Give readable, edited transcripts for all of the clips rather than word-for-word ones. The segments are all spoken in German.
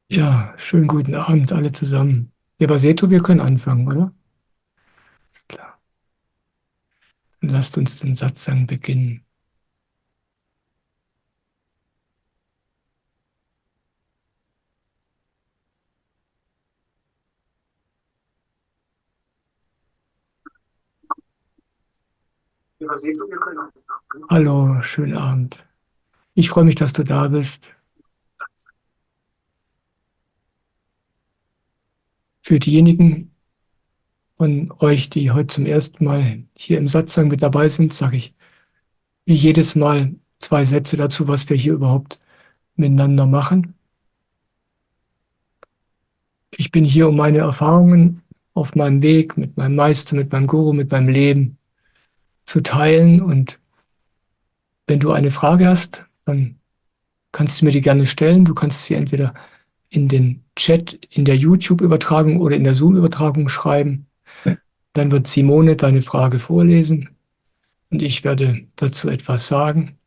Ja, schönen guten Abend alle zusammen. Ja, Baseto, wir können anfangen, oder? Ist klar. Dann lasst uns den Satzang beginnen. Ja, Baseto, wir können anfangen. Hallo, schönen Abend. Ich freue mich, dass du da bist. Für diejenigen von euch, die heute zum ersten Mal hier im Satzang mit dabei sind, sage ich wie jedes Mal zwei Sätze dazu, was wir hier überhaupt miteinander machen. Ich bin hier, um meine Erfahrungen auf meinem Weg mit meinem Meister, mit meinem Guru, mit meinem Leben zu teilen. Und wenn du eine Frage hast, dann kannst du mir die gerne stellen. Du kannst sie entweder in den Chat in der YouTube-Übertragung oder in der Zoom-Übertragung schreiben. Dann wird Simone deine Frage vorlesen und ich werde dazu etwas sagen.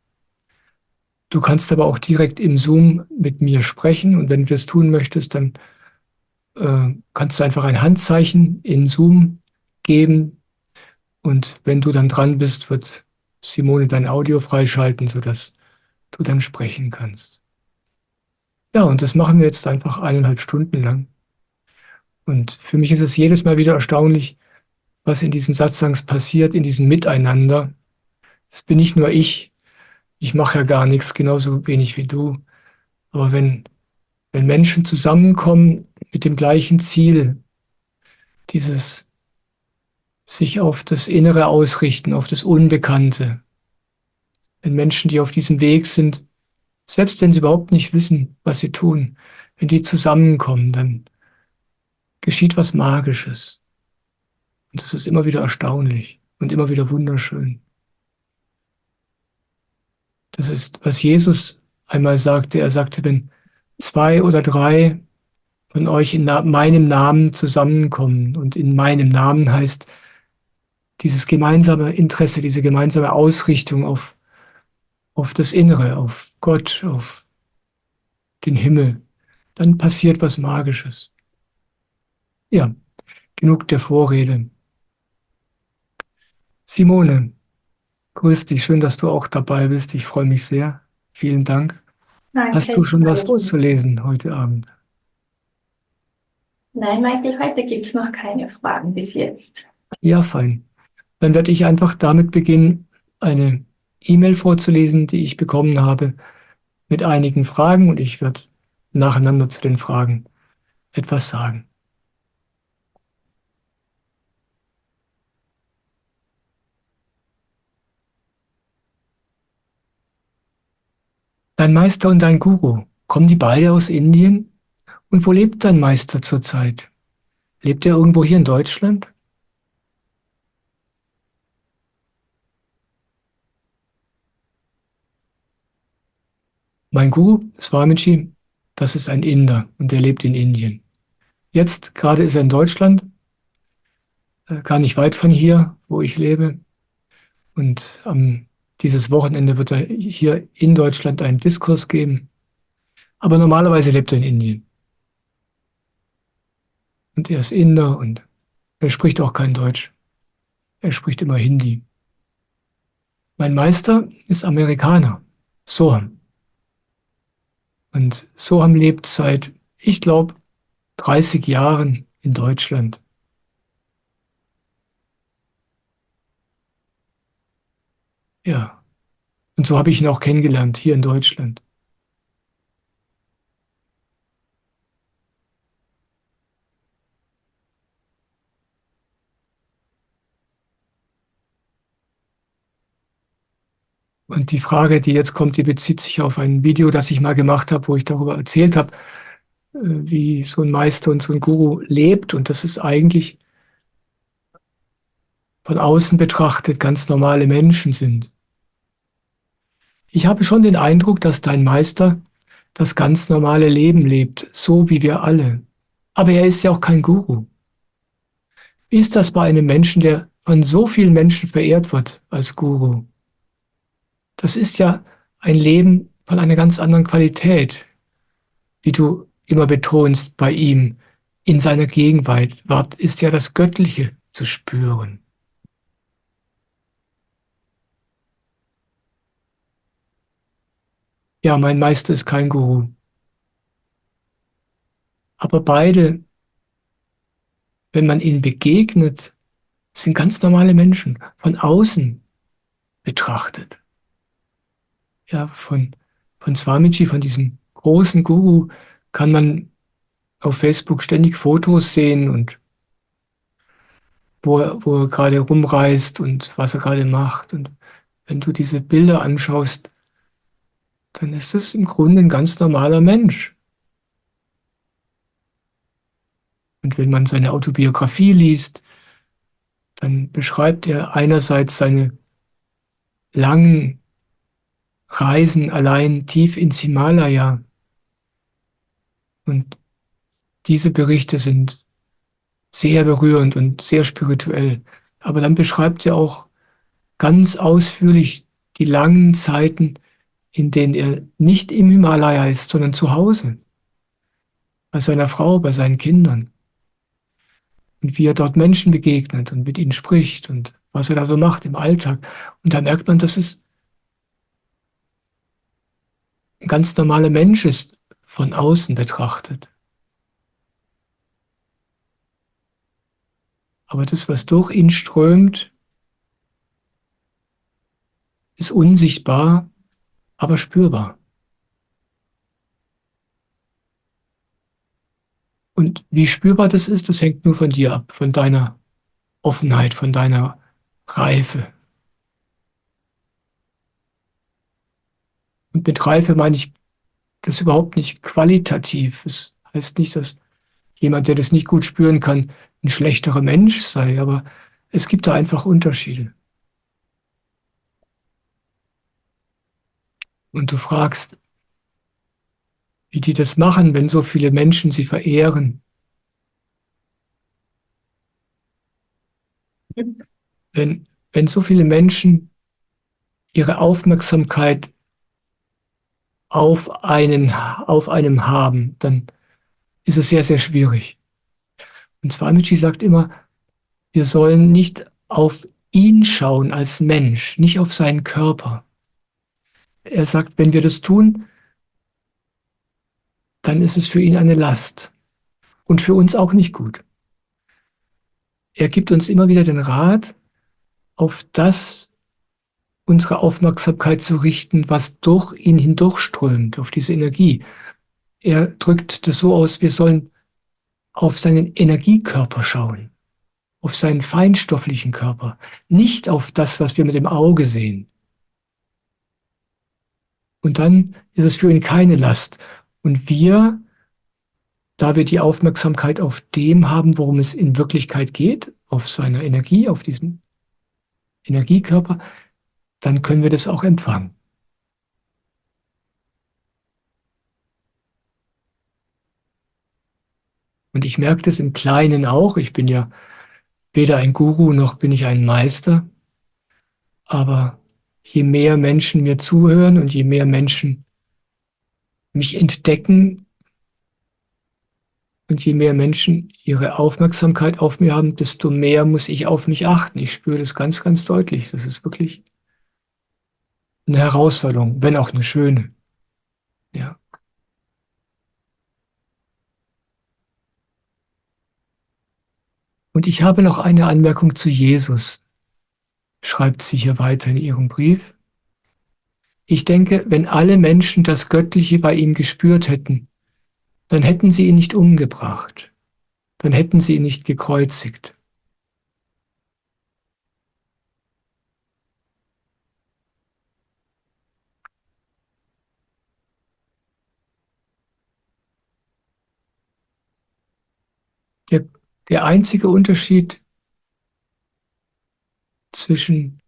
Du kannst aber auch direkt im Zoom mit mir sprechen und wenn du das tun möchtest, dann kannst du einfach ein Handzeichen in Zoom geben und wenn du dann dran bist, wird Simone dein Audio freischalten, sodass du dann sprechen kannst. Ja, und das machen wir jetzt einfach 1,5 Stunden lang. Und für mich ist es jedes Mal wieder erstaunlich, was in diesen Satsangs passiert, in diesem Miteinander. Das bin nicht nur ich. Ich mache ja gar nichts, genauso wenig wie du. Aber wenn Menschen zusammenkommen mit dem gleichen Ziel, dieses sich auf das Innere ausrichten, auf das Unbekannte, wenn Menschen, die auf diesem Weg sind, selbst wenn sie überhaupt nicht wissen, was sie tun, wenn die zusammenkommen, dann geschieht was Magisches. Und das ist immer wieder erstaunlich und immer wieder wunderschön. Das ist, was Jesus einmal sagte. Er sagte, wenn zwei oder drei von euch in meinem Namen zusammenkommen und in meinem Namen heißt dieses gemeinsame Interesse, diese gemeinsame Ausrichtung auf das Innere, auf Gott, auf den Himmel, dann passiert was Magisches. Ja, genug der Vorrede. Simone, grüß dich, schön, dass du auch dabei bist. Ich freue mich sehr. Vielen Dank. Hast du Danke, schon was freut mich. vorzulesen heute Abend? Nein, Michael, heute gibt es noch keine Fragen bis jetzt. Ja, fein. Dann werde ich einfach damit beginnen, eine E-Mail vorzulesen, die ich bekommen habe mit einigen Fragen und ich werde nacheinander zu den Fragen etwas sagen. Dein Meister und dein Guru, kommen die beide aus Indien? Und wo lebt dein Meister zurzeit? Lebt er irgendwo hier in Deutschland? Mein Guru, Swamiji, das ist ein Inder und der lebt in Indien. Jetzt gerade ist er in Deutschland, gar nicht weit von hier, wo ich lebe. Und dieses Wochenende wird er hier in Deutschland einen Diskurs geben. Aber normalerweise lebt er in Indien. Und er ist Inder und er spricht auch kein Deutsch. Er spricht immer Hindi. Mein Meister ist Amerikaner, Soham. Und Soham lebt seit, ich glaube, 30 Jahren in Deutschland. Ja, und so habe ich ihn auch kennengelernt, hier in Deutschland. Und die Frage, die jetzt kommt, die bezieht sich auf ein Video, das ich mal gemacht habe, wo ich darüber erzählt habe, wie so ein Meister und so ein Guru lebt. Und das ist eigentlich von außen betrachtet ganz normale Menschen sind. Ich habe schon den Eindruck, dass dein Meister das ganz normale Leben lebt, so wie wir alle. Aber er ist ja auch kein Guru. Wie ist das bei einem Menschen, der von so vielen Menschen verehrt wird als Guru? Das ist ja ein Leben von einer ganz anderen Qualität, wie du immer betonst bei ihm, in seiner Gegenwart, ist ja das Göttliche zu spüren. Ja, mein Meister ist kein Guru. Aber beide, wenn man ihnen begegnet, sind ganz normale Menschen, von außen betrachtet. Ja, von Swamiji, von diesem großen Guru, kann man auf Facebook ständig Fotos sehen und wo er gerade rumreist und was er gerade macht. Und wenn du diese Bilder anschaust, dann ist es im Grunde ein ganz normaler Mensch. Und wenn man seine Autobiografie liest, dann beschreibt er einerseits seine langen Reisen allein tief ins Himalaya. Und diese Berichte sind sehr berührend und sehr spirituell. Aber dann beschreibt er auch ganz ausführlich die langen Zeiten, in denen er nicht im Himalaya ist, sondern zu Hause, bei seiner Frau, bei seinen Kindern. Und wie er dort Menschen begegnet und mit ihnen spricht und was er da so macht im Alltag. Und da merkt man, dass es ein ganz normaler Mensch ist, von außen betrachtet. Aber das, was durch ihn strömt, ist unsichtbar, aber spürbar. Und wie spürbar das ist, das hängt nur von dir ab, von deiner Offenheit, von deiner Reife. Und mit Reife meine ich das überhaupt nicht qualitativ. Es heißt nicht, dass jemand, der das nicht gut spüren kann, ein schlechterer Mensch sei, aber es gibt da einfach Unterschiede. Und du fragst, wie die das machen, wenn so viele Menschen sie verehren. Wenn so viele Menschen ihre Aufmerksamkeit auf einem haben, dann ist es sehr, sehr schwierig. Und Swamiji sagt immer, wir sollen nicht auf ihn schauen als Mensch, nicht auf seinen Körper. Er sagt, wenn wir das tun, dann ist es für ihn eine Last und für uns auch nicht gut. Er gibt uns immer wieder den Rat, auf das unsere Aufmerksamkeit zu richten, was durch ihn hindurchströmt, auf diese Energie. Er drückt das so aus, wir sollen auf seinen Energiekörper schauen, auf seinen feinstofflichen Körper, nicht auf das, was wir mit dem Auge sehen. Und dann ist es für ihn keine Last. Und wir, da wir die Aufmerksamkeit auf dem haben, worum es in Wirklichkeit geht, auf seiner Energie, auf diesem Energiekörper, dann können wir das auch empfangen. Und ich merke das im Kleinen auch. Ich bin ja weder ein Guru noch bin ich ein Meister. Aber je mehr Menschen mir zuhören und je mehr Menschen mich entdecken und je mehr Menschen ihre Aufmerksamkeit auf mir haben, desto mehr muss ich auf mich achten. Ich spüre das ganz, ganz deutlich. Das ist wirklich eine Herausforderung, wenn auch eine schöne. Ja. Und ich habe noch eine Anmerkung zu Jesus, schreibt sie hier weiter in ihrem Brief. Ich denke, wenn alle Menschen das Göttliche bei ihm gespürt hätten, dann hätten sie ihn nicht umgebracht, dann hätten sie ihn nicht gekreuzigt. Der, der einzige Unterschied zwischen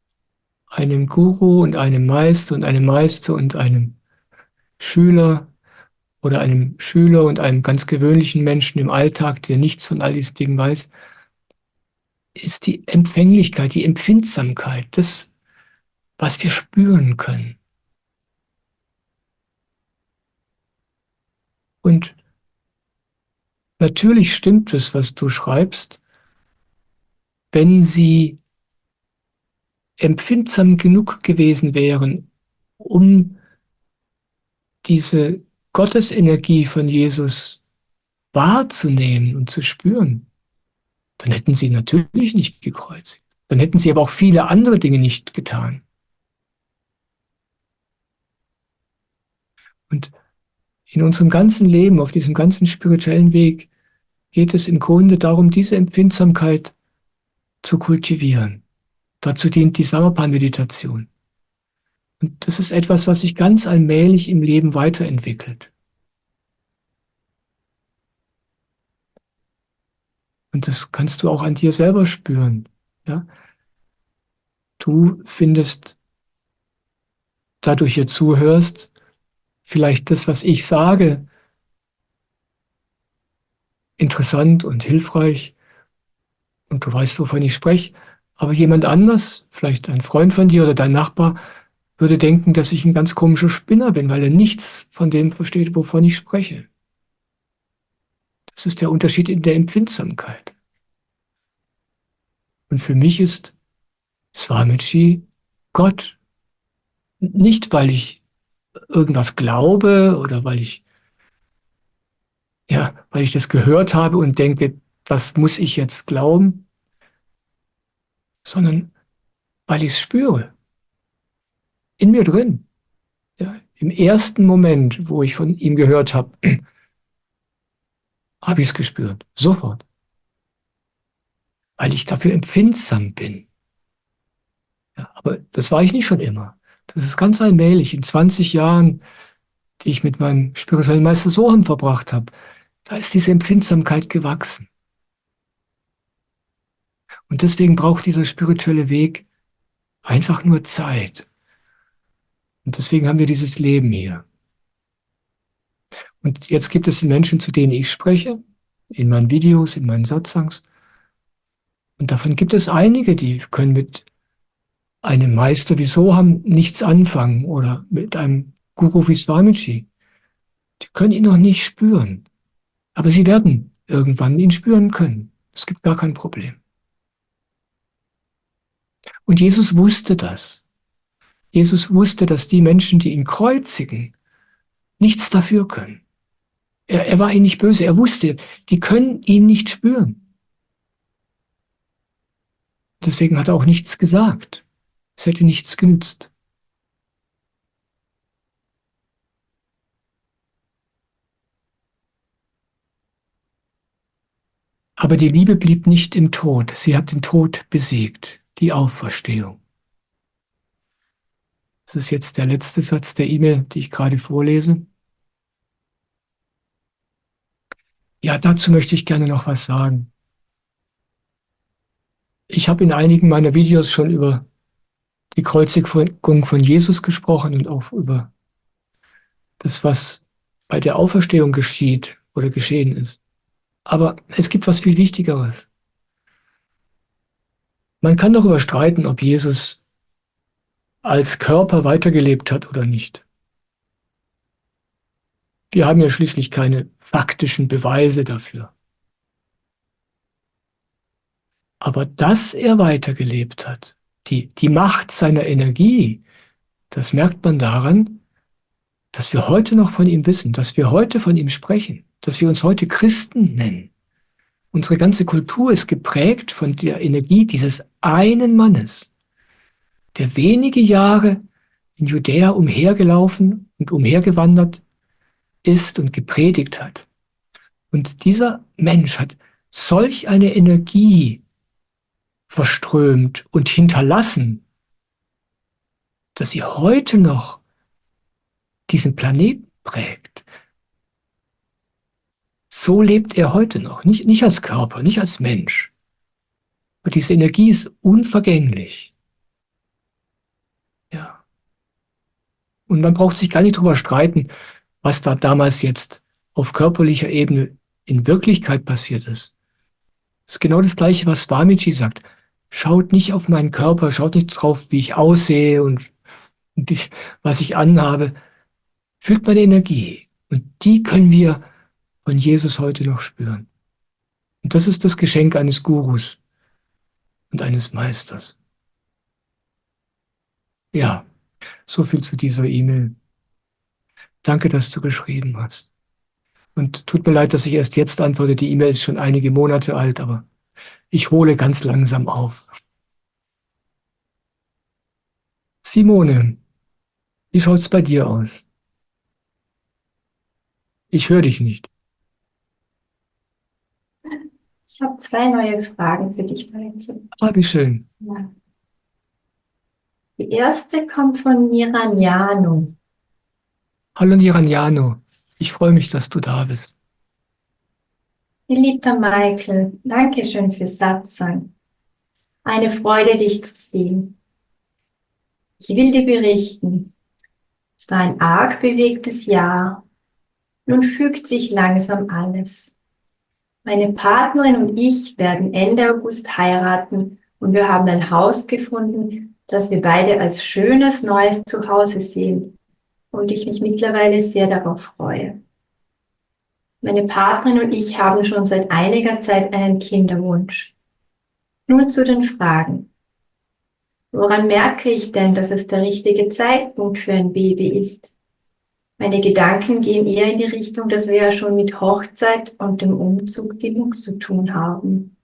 einem Guru und einem Meister und einem Meister und einem Schüler oder einem Schüler und einem ganz gewöhnlichen Menschen im Alltag, der nichts von all diesen Dingen weiß, ist die Empfänglichkeit, die Empfindsamkeit, das, was wir spüren können. Und natürlich stimmt es, was du schreibst, wenn sie empfindsam genug gewesen wären, um diese Gottesenergie von Jesus wahrzunehmen und zu spüren, dann hätten sie natürlich nicht gekreuzigt. Dann hätten sie aber auch viele andere Dinge nicht getan. Und in unserem ganzen Leben, auf diesem ganzen spirituellen Weg, geht es im Grunde darum, diese Empfindsamkeit zu kultivieren. Dazu dient die Samapan-Meditation. Und das ist etwas, was sich ganz allmählich im Leben weiterentwickelt. Und das kannst du auch an dir selber spüren. Ja? Du findest, da du hier zuhörst, vielleicht das, was ich sage, interessant und hilfreich. Und du weißt, wovon ich spreche. Aber jemand anders, vielleicht ein Freund von dir oder dein Nachbar, würde denken, dass ich ein ganz komischer Spinner bin, weil er nichts von dem versteht, wovon ich spreche. Das ist der Unterschied in der Empfindsamkeit. Und für mich ist Swamiji Gott. Nicht, weil ich irgendwas glaube oder weil ich das gehört habe und denke, das muss ich jetzt glauben, sondern weil ich es spüre. In mir drin. Ja, im ersten Moment, wo ich von ihm gehört habe, habe ich es gespürt. Sofort. Weil ich dafür empfindsam bin. Ja, aber das war ich nicht schon immer. Das ist ganz allmählich. In 20 Jahren, die ich mit meinem spirituellen Meister Soham verbracht habe, da ist diese Empfindsamkeit gewachsen. Und deswegen braucht dieser spirituelle Weg einfach nur Zeit. Und deswegen haben wir dieses Leben hier. Und jetzt gibt es die Menschen, zu denen ich spreche, in meinen Videos, in meinen Satsangs. Und davon gibt es einige, die können mit einem Meister wie Soham nichts anfangen oder mit einem Guru wie Swamiji. Die können ihn noch nicht spüren. Aber sie werden irgendwann ihn spüren können. Es gibt gar kein Problem. Und Jesus wusste das. Jesus wusste, dass die Menschen, die ihn kreuzigen, nichts dafür können. Er war ihnen nicht böse. Er wusste, die können ihn nicht spüren. Deswegen hat er auch nichts gesagt. Es hätte nichts genützt. Aber die Liebe blieb nicht im Tod. Sie hat den Tod besiegt, die Auferstehung. Das ist jetzt der letzte Satz der E-Mail, die ich gerade vorlese. Ja, dazu möchte ich gerne noch was sagen. Ich habe in einigen meiner Videos schon über die Kreuzigung von Jesus gesprochen und auch über das, was bei der Auferstehung geschieht oder geschehen ist. Aber es gibt was viel Wichtigeres. Man kann darüber streiten, ob Jesus als Körper weitergelebt hat oder nicht. Wir haben ja schließlich keine faktischen Beweise dafür. Aber dass er weitergelebt hat, die Macht seiner Energie, das merkt man daran, dass wir heute noch von ihm wissen, dass wir heute von ihm sprechen, dass wir uns heute Christen nennen. Unsere ganze Kultur ist geprägt von der Energie dieses einen Mannes, der wenige Jahre in Judäa umhergelaufen und umhergewandert ist und gepredigt hat. Und dieser Mensch hat solch eine Energie verströmt und hinterlassen, dass sie heute noch diesen Planeten prägt. So lebt er heute noch, nicht als Körper, nicht als Mensch. Aber diese Energie ist unvergänglich. Ja. Und man braucht sich gar nicht drüber streiten, was da damals jetzt auf körperlicher Ebene in Wirklichkeit passiert ist. Das ist genau das Gleiche, was Swamiji sagt. Schaut nicht auf meinen Körper, schaut nicht drauf, wie ich aussehe und was ich anhabe. Fühlt meine Energie. Und die können wir von Jesus heute noch spüren. Und das ist das Geschenk eines Gurus und eines Meisters. Ja, so viel zu dieser E-Mail. Danke, dass du geschrieben hast. Und tut mir leid, dass ich erst jetzt antworte. Die E-Mail ist schon einige Monate alt, aber ich hole ganz langsam auf. Simone, wie schaut's bei dir aus? Ich höre dich nicht. Ich habe zwei neue Fragen für dich, Mareike. Ah, wie schön. Ja. Die erste kommt von Niranyano. Hallo Niranyano, ich freue mich, dass du da bist. Geliebter Michael, danke schön fürs Satsang. Eine Freude, dich zu sehen. Ich will dir berichten, es war ein arg bewegtes Jahr. Nun fügt sich langsam alles. Meine Partnerin und ich werden Ende August heiraten und wir haben ein Haus gefunden, das wir beide als schönes neues Zuhause sehen und ich mich mittlerweile sehr darauf freue. Meine Partnerin und ich haben schon seit einiger Zeit einen Kinderwunsch. Nun zu den Fragen. Woran merke ich denn, dass es der richtige Zeitpunkt für ein Baby ist? Meine Gedanken gehen eher in die Richtung, dass wir ja schon mit Hochzeit und dem Umzug genug zu tun haben.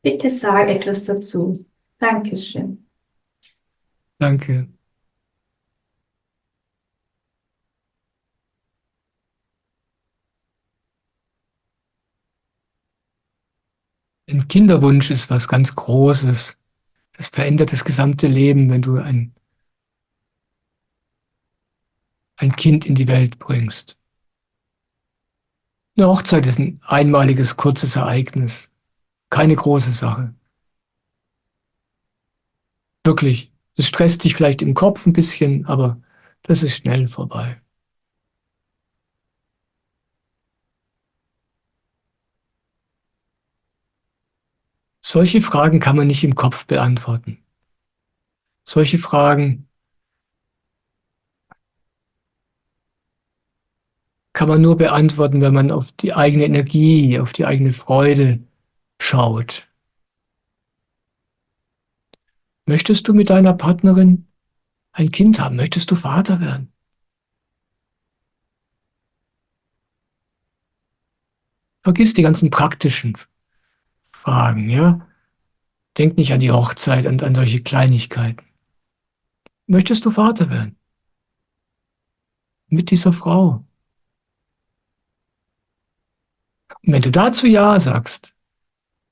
Bitte sag etwas dazu. Dankeschön. Danke. Ein Kinderwunsch ist was ganz Großes. Das verändert das gesamte Leben, wenn du ein Kind in die Welt bringst. Eine Hochzeit ist ein einmaliges, kurzes Ereignis. Keine große Sache. Wirklich. Es stresst dich vielleicht im Kopf ein bisschen, aber das ist schnell vorbei. Solche Fragen kann man nicht im Kopf beantworten. Solche Fragen kann man nur beantworten, wenn man auf die eigene Energie, auf die eigene Freude schaut. Möchtest du mit deiner Partnerin ein Kind haben? Möchtest du Vater werden? Vergiss die ganzen praktischen Fragen, ja? Denk nicht an die Hochzeit und an solche Kleinigkeiten. Möchtest du Vater werden? Mit dieser Frau? Und wenn du dazu Ja sagst,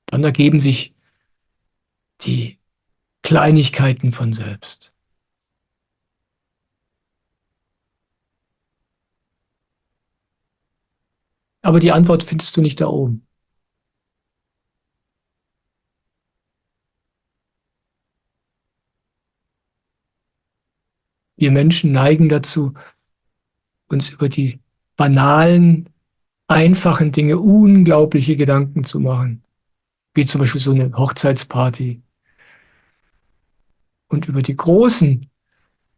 dann ergeben sich die Kleinigkeiten von selbst. Aber die Antwort findest du nicht da oben. Wir Menschen neigen dazu, uns über die banalen, einfachen Dinge unglaubliche Gedanken zu machen, wie zum Beispiel so eine Hochzeitsparty. Und über die großen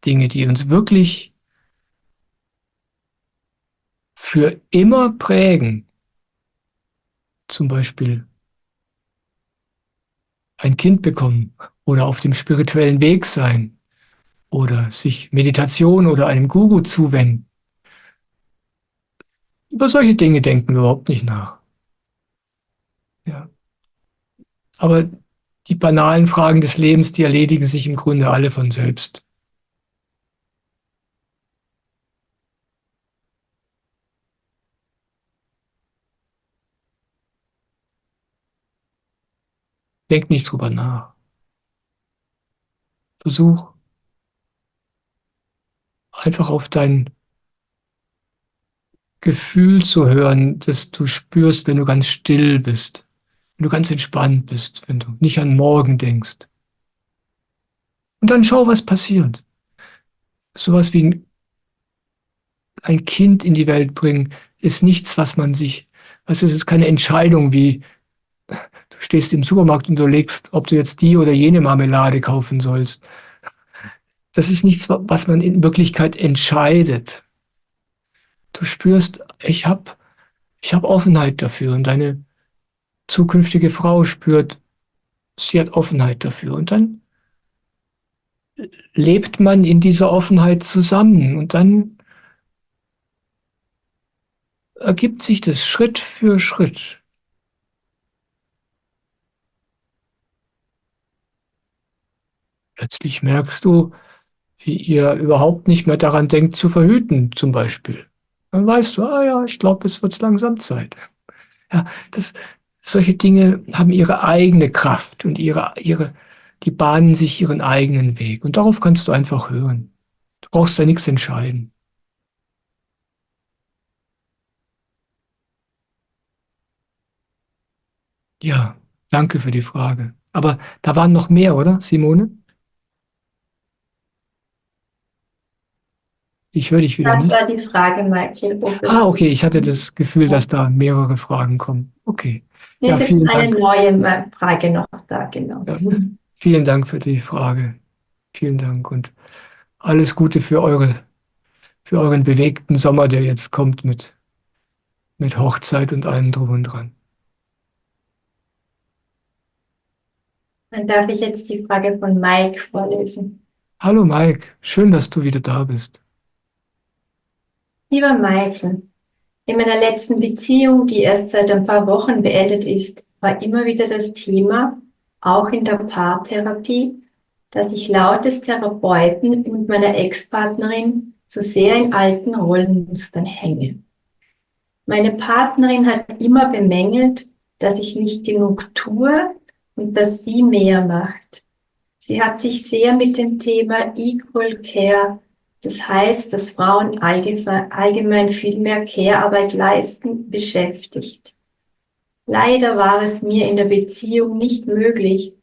Dinge, die uns wirklich für immer prägen, zum Beispiel ein Kind bekommen oder auf dem spirituellen Weg sein oder sich Meditation oder einem Guru zuwenden. Über solche Dinge denken wir überhaupt nicht nach. Ja. Aber die banalen Fragen des Lebens, die erledigen sich im Grunde alle von selbst. Denk nicht drüber nach. Versuch einfach auf dein Gefühl zu hören, das du spürst, wenn du ganz still bist, wenn du ganz entspannt bist, wenn du nicht an morgen denkst. Und dann schau, was passiert. Sowas wie ein Kind in die Welt bringen, ist nichts, was man sich, also es ist keine Entscheidung wie, du stehst im Supermarkt und du legst, ob du jetzt die oder jene Marmelade kaufen sollst. Das ist nichts, was man in Wirklichkeit entscheidet. Du spürst, ich hab Offenheit dafür und zukünftige Frau spürt, sie hat Offenheit dafür. Und dann lebt man in dieser Offenheit zusammen und dann ergibt sich das Schritt für Schritt. Plötzlich merkst du, wie ihr überhaupt nicht mehr daran denkt, zu verhüten, zum Beispiel. Dann weißt du, ah ja, ich glaube, es wird langsam Zeit. Ja, solche Dinge haben ihre eigene Kraft und die bahnen sich ihren eigenen Weg. Und darauf kannst du einfach hören. Du brauchst da nichts entscheiden. Ja, danke für die Frage. Aber da waren noch mehr, oder, Simone? Ich höre dich wieder Das nicht. war die Frage, Michael, ob Ah, es okay, ich hatte das Gefühl, dass da mehrere Fragen kommen. Okay. mir Ja, ist jetzt vielen eine Dank. neue Frage noch da, genau. Ja, vielen Dank für die Frage. Vielen Dank und alles Gute für euren bewegten Sommer, der jetzt kommt mit Hochzeit und allem drum und dran. Dann darf ich jetzt die Frage von Mike vorlesen. Hallo Mike, schön, dass du wieder da bist. Lieber Michael, in meiner letzten Beziehung, die erst seit ein paar Wochen beendet ist, war immer wieder das Thema, auch in der Paartherapie, dass ich laut des Therapeuten und meiner Ex-Partnerin zu sehr in alten Rollenmustern hänge. Meine Partnerin hat immer bemängelt, dass ich nicht genug tue und dass sie mehr macht. Sie hat sich sehr mit dem Thema Equal Care, das heißt, dass Frauen allgemein viel mehr Care-Arbeit leisten, beschäftigt. Leider war es mir in der Beziehung nicht möglich,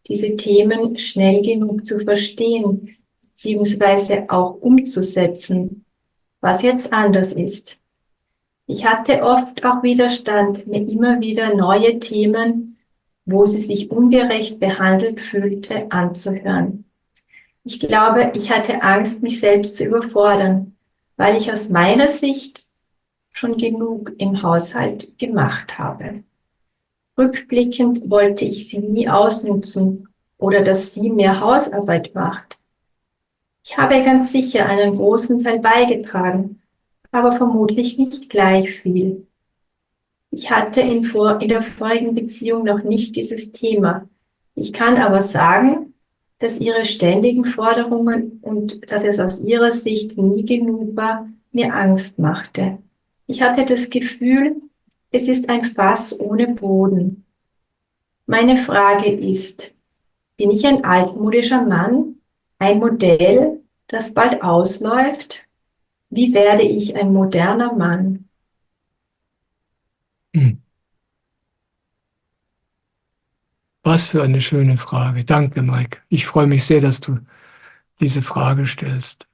diese Themen schnell genug zu verstehen, beziehungsweise auch umzusetzen, was jetzt anders ist. Ich hatte oft auch Widerstand, mir immer wieder neue Themen, wo sie sich ungerecht behandelt fühlte, anzuhören. Ich glaube, ich hatte Angst, mich selbst zu überfordern, weil ich aus meiner Sicht schon genug im Haushalt gemacht habe. Rückblickend wollte ich sie nie ausnutzen oder dass sie mehr Hausarbeit macht. Ich habe ganz sicher einen großen Teil beigetragen, aber vermutlich nicht gleich viel. Ich hatte in der vorigen Beziehung noch nicht dieses Thema. Ich kann aber sagen, dass ihre ständigen Forderungen und dass es aus ihrer Sicht nie genug war, mir Angst machte. Ich hatte das Gefühl, es ist ein Fass ohne Boden. Meine Frage ist, bin ich ein altmodischer Mann, ein Modell, das bald ausläuft? Wie werde ich ein moderner Mann? Hm. Was für eine schöne Frage. Danke, Mike. Ich freue mich sehr, dass du diese Frage stellst.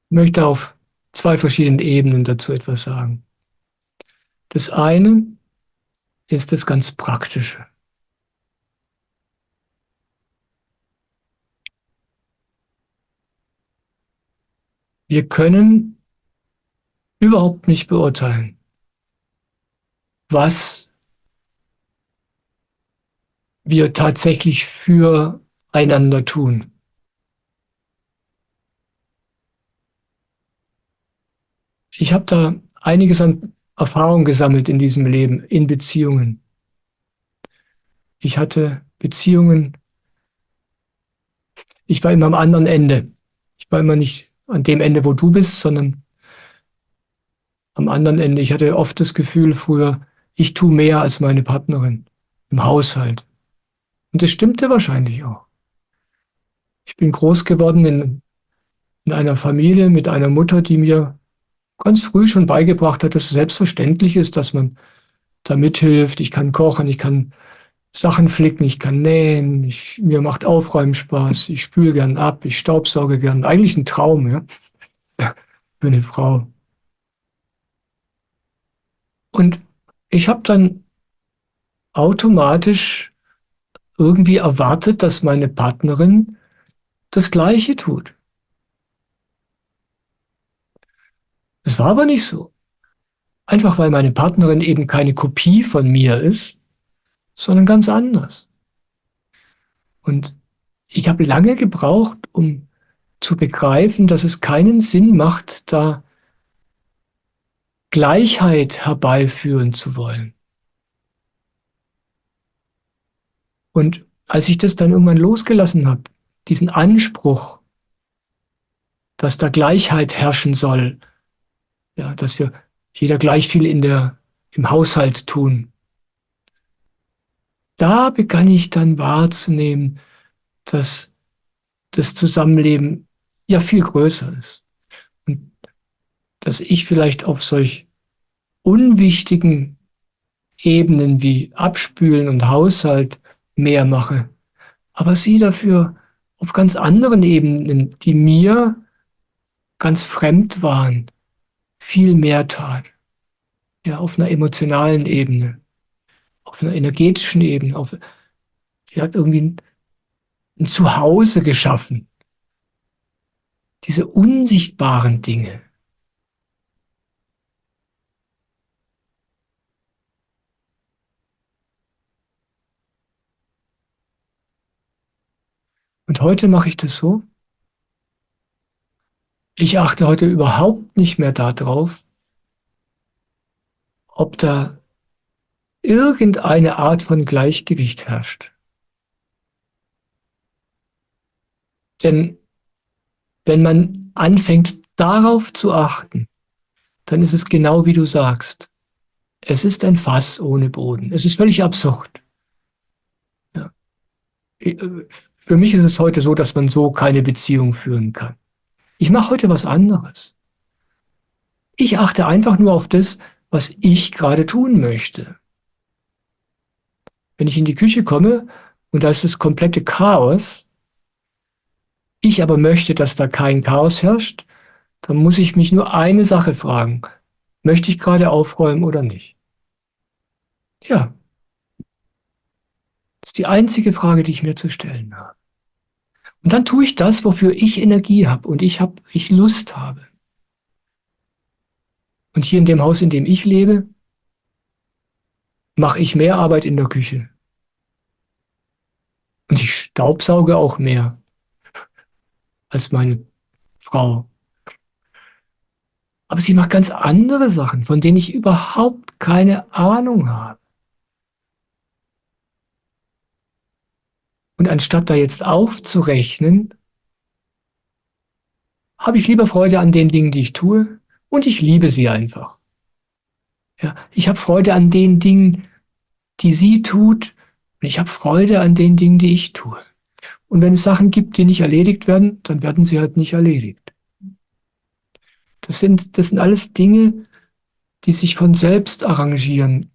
Ich möchte auf zwei verschiedenen Ebenen dazu etwas sagen. Das eine ist das ganz Praktische. Wir können überhaupt nicht beurteilen, was wir tatsächlich füreinander tun. Ich habe da einiges an Erfahrung gesammelt in diesem Leben, in Beziehungen. Ich hatte Beziehungen, ich war immer am anderen Ende. Ich war immer nicht an dem Ende, wo du bist, sondern am anderen Ende. Ich hatte oft das Gefühl früher, ich tue mehr als meine Partnerin im Haushalt. Und das stimmte wahrscheinlich auch. Ich bin groß geworden in einer Familie mit einer Mutter, die mir ganz früh schon beigebracht hat, dass es selbstverständlich ist, dass man da mithilft. Ich kann kochen, ich kann Sachen flicken, ich kann nähen, mir macht Aufräumen Spaß, ich spüle gern ab, ich staubsauge gern. Eigentlich ein Traum, ja, ja, für eine Frau. Und ich habe dann automatisch irgendwie erwartet, dass meine Partnerin das Gleiche tut. Es war aber nicht so. Einfach weil meine Partnerin eben keine Kopie von mir ist, sondern ganz anders. Und ich habe lange gebraucht, um zu begreifen, dass es keinen Sinn macht, da Gleichheit herbeiführen zu wollen. Und als ich das dann irgendwann losgelassen habe, diesen Anspruch, dass da Gleichheit herrschen soll, ja, dass wir jeder gleich viel im Haushalt tun, da begann ich dann wahrzunehmen, dass das Zusammenleben ja viel größer ist. Und dass ich vielleicht auf solch unwichtigen Ebenen wie Abspülen und Haushalt mehr mache, aber sie dafür auf ganz anderen Ebenen, die mir ganz fremd waren, viel mehr tat. Ja, auf einer emotionalen Ebene, auf einer energetischen Ebene. Sie hat irgendwie ein Zuhause geschaffen. Diese unsichtbaren Dinge. Und heute mache ich das so. Ich achte heute überhaupt nicht mehr darauf, ob da irgendeine Art von Gleichgewicht herrscht. Denn wenn man anfängt darauf zu achten, dann ist es genau wie du sagst. Es ist ein Fass ohne Boden. Es ist völlig absurd. Ja. Für mich ist es heute so, dass man so keine Beziehung führen kann. Ich mache heute was anderes. Ich achte einfach nur auf das, was ich gerade tun möchte. Wenn ich in die Küche komme und da ist das komplette Chaos, ich aber möchte, dass da kein Chaos herrscht, dann muss ich mich nur eine Sache fragen. Möchte ich gerade aufräumen oder nicht? Ja, das ist die einzige Frage, die ich mir zu stellen habe. Und dann tue ich das, wofür ich Energie habe und ich Lust habe. Und hier in dem Haus, in dem ich lebe, mache ich mehr Arbeit in der Küche. Und ich staubsauge auch mehr als meine Frau. Aber sie macht ganz andere Sachen, von denen ich überhaupt keine Ahnung habe. Und anstatt da jetzt aufzurechnen, habe ich lieber Freude an den Dingen, die ich tue, und ich liebe sie einfach. Ja, ich habe Freude an den Dingen, die sie tut, und ich habe Freude an den Dingen, die ich tue. Und wenn es Sachen gibt, die nicht erledigt werden, dann werden sie halt nicht erledigt. Das sind alles Dinge, die sich von selbst arrangieren,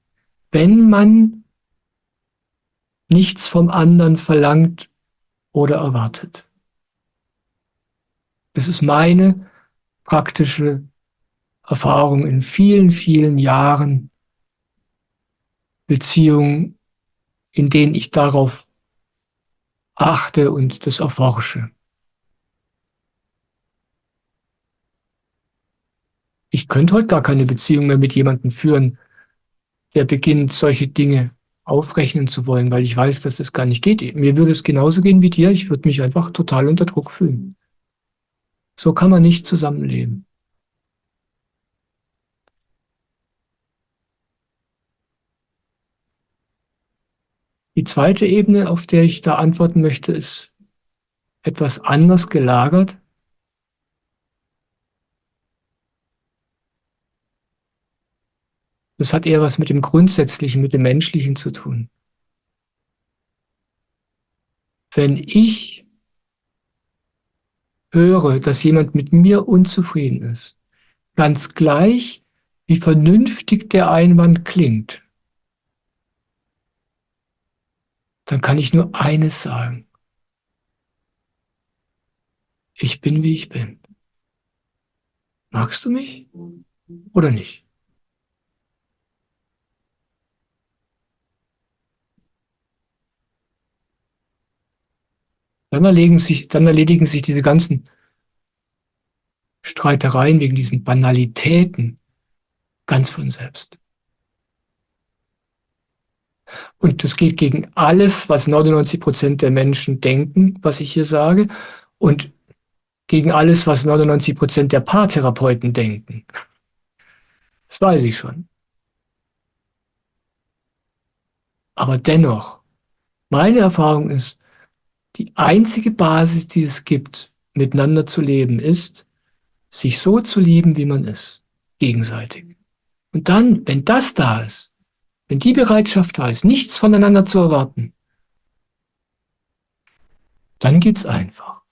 wenn man nichts vom anderen verlangt oder erwartet. Das ist meine praktische Erfahrung in vielen, vielen Jahren Beziehungen, in denen ich darauf achte und das erforsche. Ich könnte heute gar keine Beziehung mehr mit jemandem führen, der beginnt, solche Dinge aufrechnen zu wollen, weil ich weiß, dass das gar nicht geht. Mir würde es genauso gehen wie dir. Ich würde mich einfach total unter Druck fühlen. So kann man nicht zusammenleben. Die zweite Ebene, auf der ich da antworten möchte, ist etwas anders gelagert. Das hat eher was mit dem Grundsätzlichen, mit dem Menschlichen zu tun. Wenn ich höre, dass jemand mit mir unzufrieden ist, ganz gleich, wie vernünftig der Einwand klingt, dann kann ich nur eines sagen. Ich bin, wie ich bin. Magst du mich oder nicht? Dann erledigen sich diese ganzen Streitereien wegen diesen Banalitäten ganz von selbst. Und das geht gegen alles, was 99% der Menschen denken, was ich hier sage, und gegen alles, was 99% der Paartherapeuten denken. Das weiß ich schon. Aber dennoch, meine Erfahrung ist, die einzige Basis, die es gibt, miteinander zu leben, ist, sich so zu lieben, wie man ist, gegenseitig. Und dann, wenn das da ist, wenn die Bereitschaft da ist, nichts voneinander zu erwarten, dann geht's einfach.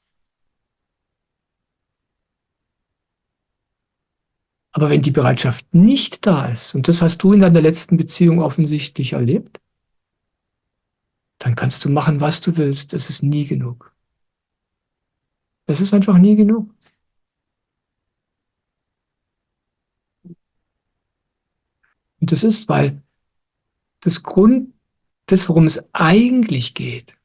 Aber wenn die Bereitschaft nicht da ist, und das hast du in deiner letzten Beziehung offensichtlich erlebt, dann kannst du machen, was du willst. Es ist nie genug. Es ist einfach nie genug. Und das ist, weil das, worum es eigentlich geht,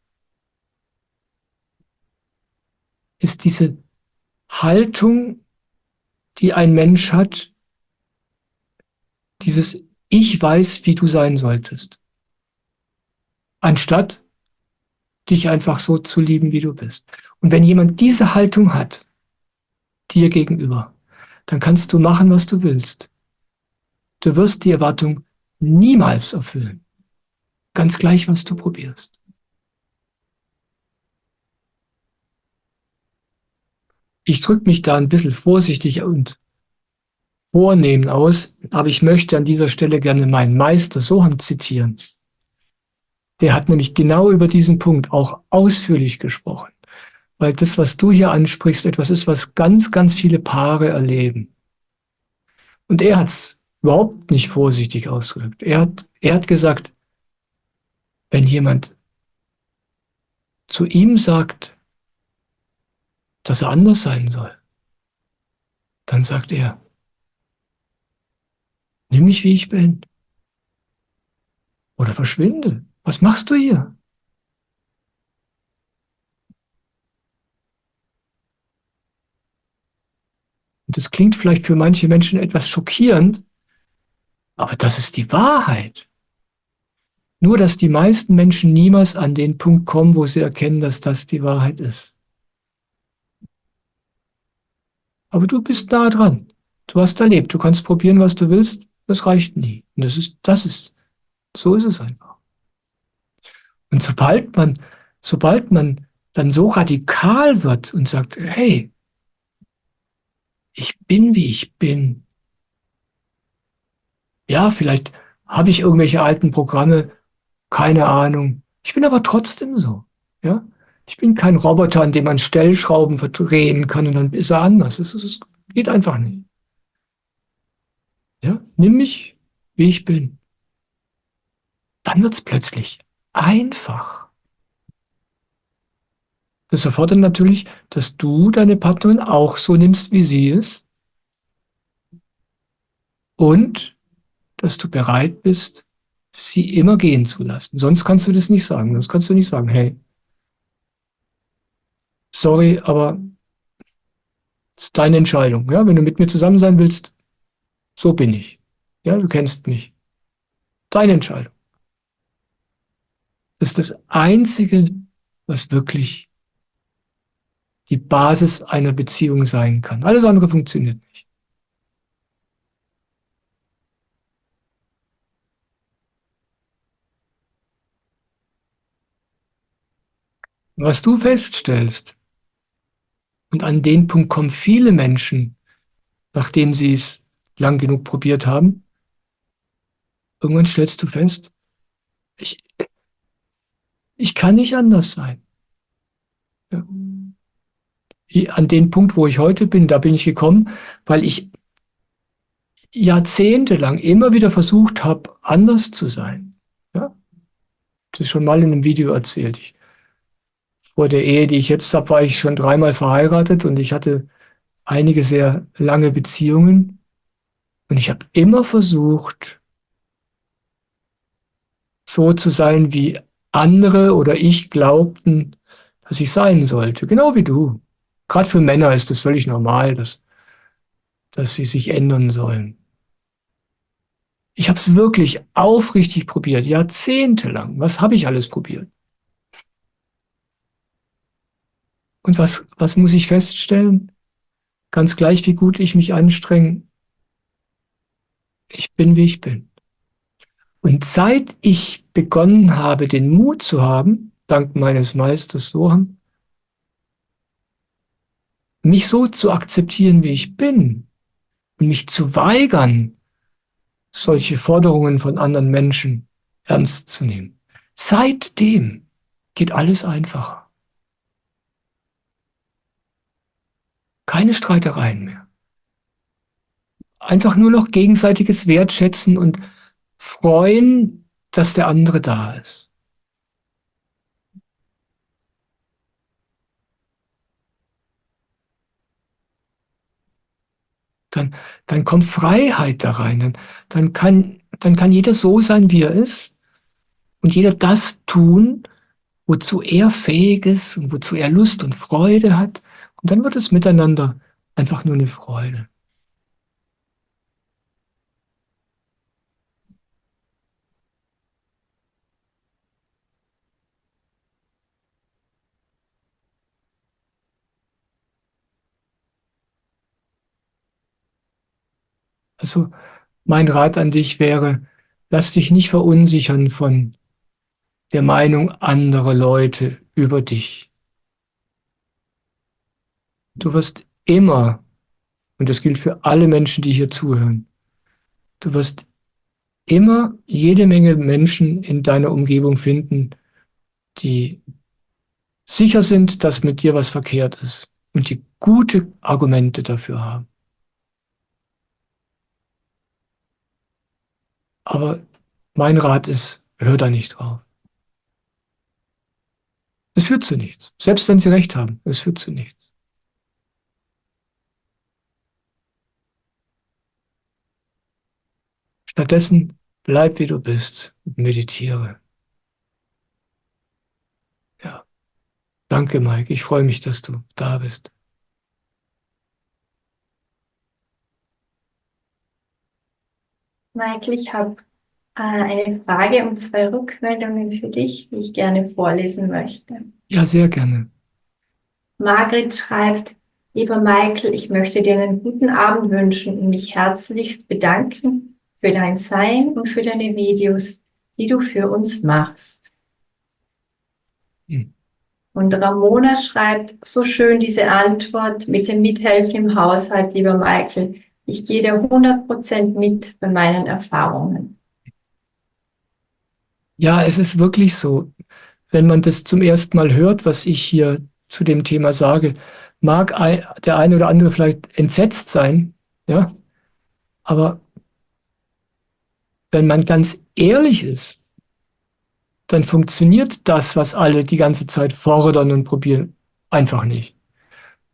ist diese Haltung, die ein Mensch hat, dieses Ich weiß, wie du sein solltest, anstatt dich einfach so zu lieben, wie du bist. Und wenn jemand diese Haltung hat, dir gegenüber, dann kannst du machen, was du willst. Du wirst die Erwartung niemals erfüllen. Ganz gleich, was du probierst. Ich drücke mich da ein bisschen vorsichtig und vornehm aus, aber ich möchte an dieser Stelle gerne meinen Meister Soham zitieren. Der hat nämlich genau über diesen Punkt auch ausführlich gesprochen, weil das, was du hier ansprichst, etwas ist, was ganz, ganz viele Paare erleben. Und er hat es überhaupt nicht vorsichtig ausgedrückt. Er hat gesagt, wenn jemand zu ihm sagt, dass er anders sein soll, dann sagt er, nimm mich, wie ich bin. Oder verschwinde. Was machst du hier? Und das klingt vielleicht für manche Menschen etwas schockierend, aber das ist die Wahrheit. Nur, dass die meisten Menschen niemals an den Punkt kommen, wo sie erkennen, dass das die Wahrheit ist. Aber du bist nah dran. Du hast erlebt. Du kannst probieren, was du willst. Das reicht nie. Und so ist es einfach. Und sobald man dann so radikal wird und sagt, hey, ich bin, wie ich bin. Ja, vielleicht habe ich irgendwelche alten Programme, keine Ahnung. Ich bin aber trotzdem so. Ja? Ich bin kein Roboter, an dem man Stellschrauben verdrehen kann und dann ist er anders. Es geht einfach nicht. Ja? Nimm mich, wie ich bin. Dann wird es plötzlich einfach. Das erfordert natürlich, dass du deine Partnerin auch so nimmst, wie sie ist und dass du bereit bist, sie immer gehen zu lassen. Sonst kannst du das nicht sagen. Sonst kannst du nicht sagen, hey, sorry, aber es ist deine Entscheidung. Ja? Wenn du mit mir zusammen sein willst, so bin ich. Ja, du kennst mich. Deine Entscheidung. Das ist das Einzige, was wirklich die Basis einer Beziehung sein kann. Alles andere funktioniert nicht. Was du feststellst, und an den Punkt kommen viele Menschen, nachdem sie es lang genug probiert haben, irgendwann stellst du fest, ich, ich kann nicht anders sein. Ja. An den Punkt, wo ich heute bin, da bin ich gekommen, weil ich jahrzehntelang immer wieder versucht habe, anders zu sein. Ja? Das ist schon mal in einem Video erzählt. Vor der Ehe, die ich jetzt habe, war ich schon 3-mal verheiratet und ich hatte einige sehr lange Beziehungen. Und ich habe immer versucht, so zu sein, wie andere oder ich glaubten, was ich sein sollte, genau wie du. Gerade für Männer ist es völlig normal, dass sie sich ändern sollen. Ich habe es wirklich aufrichtig probiert, jahrzehntelang. Was habe ich alles probiert? Und was muss ich feststellen? Ganz gleich, wie gut ich mich anstrenge, ich bin, wie ich bin. Und seit ich begonnen habe, den Mut zu haben, dank meines Meisters Soham, mich so zu akzeptieren, wie ich bin und mich zu weigern, solche Forderungen von anderen Menschen ernst zu nehmen. Seitdem geht alles einfacher. Keine Streitereien mehr. Einfach nur noch gegenseitiges Wertschätzen und freuen, dass der andere da ist. Dann, dann kommt Freiheit da rein. Dann kann jeder so sein, wie er ist und jeder das tun, wozu er fähig ist und wozu er Lust und Freude hat. Und dann wird es miteinander einfach nur eine Freude. Also mein Rat an dich wäre, lass dich nicht verunsichern von der Meinung anderer Leute über dich. Du wirst immer, und das gilt für alle Menschen, die hier zuhören, du wirst immer jede Menge Menschen in deiner Umgebung finden, die sicher sind, dass mit dir was verkehrt ist und die gute Argumente dafür haben. Aber mein Rat ist, hör da nicht drauf. Es führt zu nichts. Selbst wenn sie recht haben, es führt zu nichts. Stattdessen bleib wie du bist und meditiere. Ja, danke, Mike. Ich freue mich, dass du da bist. Michael, ich habe eine Frage und zwei Rückmeldungen für dich, die ich gerne vorlesen möchte. Ja, sehr gerne. Margret schreibt, lieber Michael, ich möchte dir einen guten Abend wünschen und mich herzlichst bedanken für dein Sein und für deine Videos, die du für uns machst. Hm. Und Ramona schreibt, so schön diese Antwort mit dem Mithelfen im Haushalt, lieber Michael. Ich gehe dir 100% mit bei meinen Erfahrungen. Ja, es ist wirklich so. Wenn man das zum ersten Mal hört, was ich hier zu dem Thema sage, mag der eine oder andere vielleicht entsetzt sein, ja, aber wenn man ganz ehrlich ist, dann funktioniert das, was alle die ganze Zeit fordern und probieren, einfach nicht.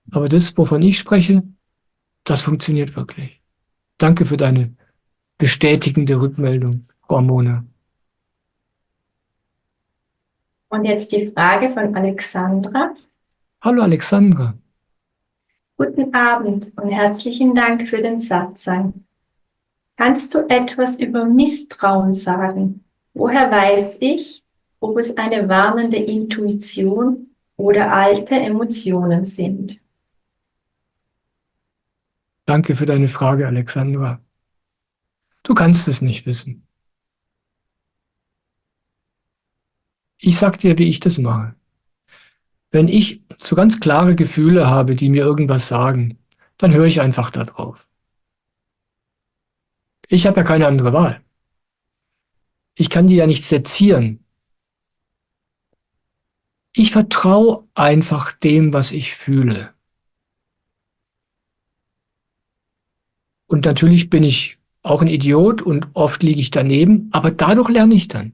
Aber das, wovon ich spreche, das funktioniert wirklich. Danke für deine bestätigende Rückmeldung, Ramona. Und jetzt die Frage von Alexandra. Hallo Alexandra. Guten Abend und herzlichen Dank für den Satsang. Kannst du etwas über Misstrauen sagen? Woher weiß ich, ob es eine warnende Intuition oder alte Emotionen sind? Danke für deine Frage, Alexandra. Du kannst es nicht wissen. Ich sag dir, wie ich das mache. Wenn ich so ganz klare Gefühle habe, die mir irgendwas sagen, dann höre ich einfach da drauf. Ich habe ja keine andere Wahl. Ich kann die ja nicht sezieren. Ich vertraue einfach dem, was ich fühle. Und natürlich bin ich auch ein Idiot und oft liege ich daneben, aber dadurch lerne ich dann.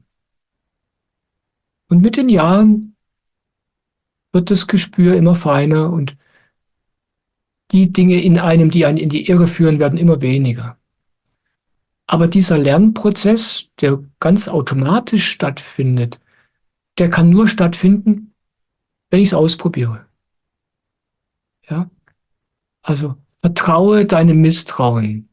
Und mit den Jahren wird das Gespür immer feiner und die Dinge in einem, die einen in die Irre führen, werden immer weniger. Aber dieser Lernprozess, der ganz automatisch stattfindet, der kann nur stattfinden, wenn ich es ausprobiere. Ja? Also vertraue deinem Misstrauen.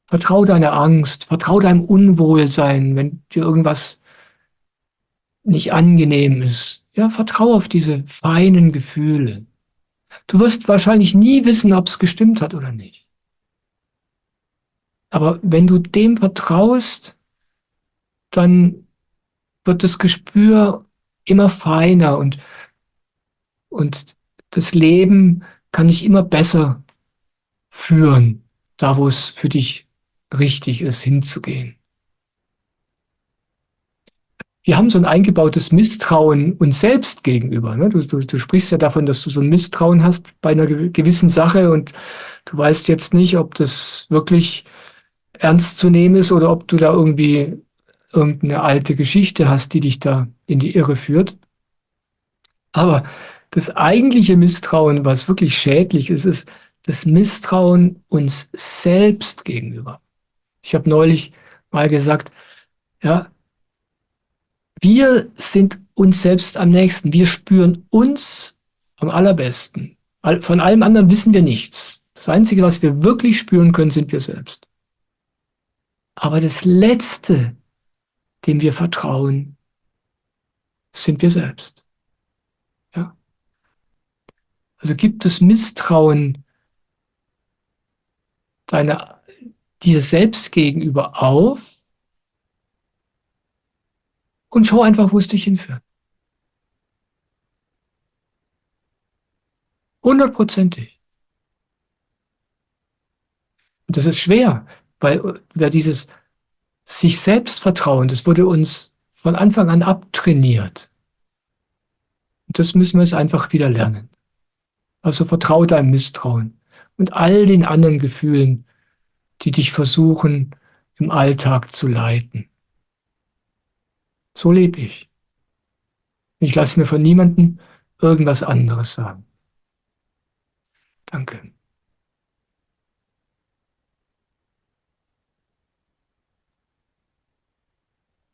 Vertraue deiner Angst. Vertraue deinem Unwohlsein, wenn dir irgendwas nicht angenehm ist. Ja, vertraue auf diese feinen Gefühle. Du wirst wahrscheinlich nie wissen, ob es gestimmt hat oder nicht. Aber wenn du dem vertraust, dann wird das Gespür immer feiner und das Leben kann dich immer besser führen, da wo es für dich richtig ist, hinzugehen. Wir haben so ein eingebautes Misstrauen uns selbst gegenüber. Ne? Du sprichst ja davon, dass du so ein Misstrauen hast bei einer gewissen Sache und du weißt jetzt nicht, ob das wirklich ernst zu nehmen ist oder ob du da irgendwie irgendeine alte Geschichte hast, die dich da in die Irre führt. Aber das eigentliche Misstrauen, was wirklich schädlich ist, ist das Misstrauen uns selbst gegenüber. Ich habe neulich mal gesagt, ja, wir sind uns selbst am nächsten. Wir spüren uns am allerbesten. Von allem anderen wissen wir nichts. Das Einzige, was wir wirklich spüren können, sind wir selbst. Aber das Letzte, dem wir vertrauen, sind wir selbst. Ja? Also gibt es Misstrauen dir selbst gegenüber auf und schau einfach, wo es dich hinführt. 100%ig. Und das ist schwer, weil dieses sich selbst vertrauen, das wurde uns von Anfang an abtrainiert. Und das müssen wir jetzt einfach wieder lernen. Also vertraue deinem Misstrauen und all den anderen Gefühlen, die dich versuchen, im Alltag zu leiten. So lebe ich. Ich lasse mir von niemandem irgendwas anderes sagen. Danke.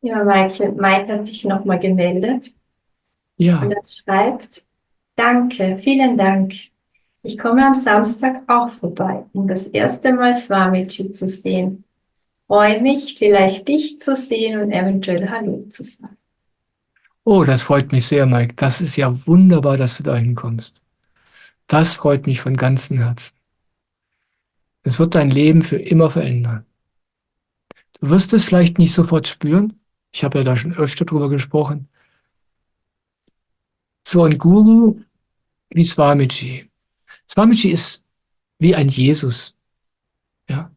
Ja, Mike hat sich nochmal gemeldet und Ja, er schreibt, danke, vielen Dank. Ich komme am Samstag auch vorbei, um das erste Mal Swamiji zu sehen. Freue mich, vielleicht dich zu sehen und eventuell Hallo zu sagen. oh, das freut mich sehr, Mike. Das ist ja wunderbar, dass du da hinkommst. Das freut mich von ganzem Herzen. Es wird dein Leben für immer verändern. Du wirst es vielleicht nicht sofort spüren. Ich habe ja da schon öfter drüber gesprochen. So ein Guru wie Swamiji. Swamiji ist wie ein Jesus. Ja?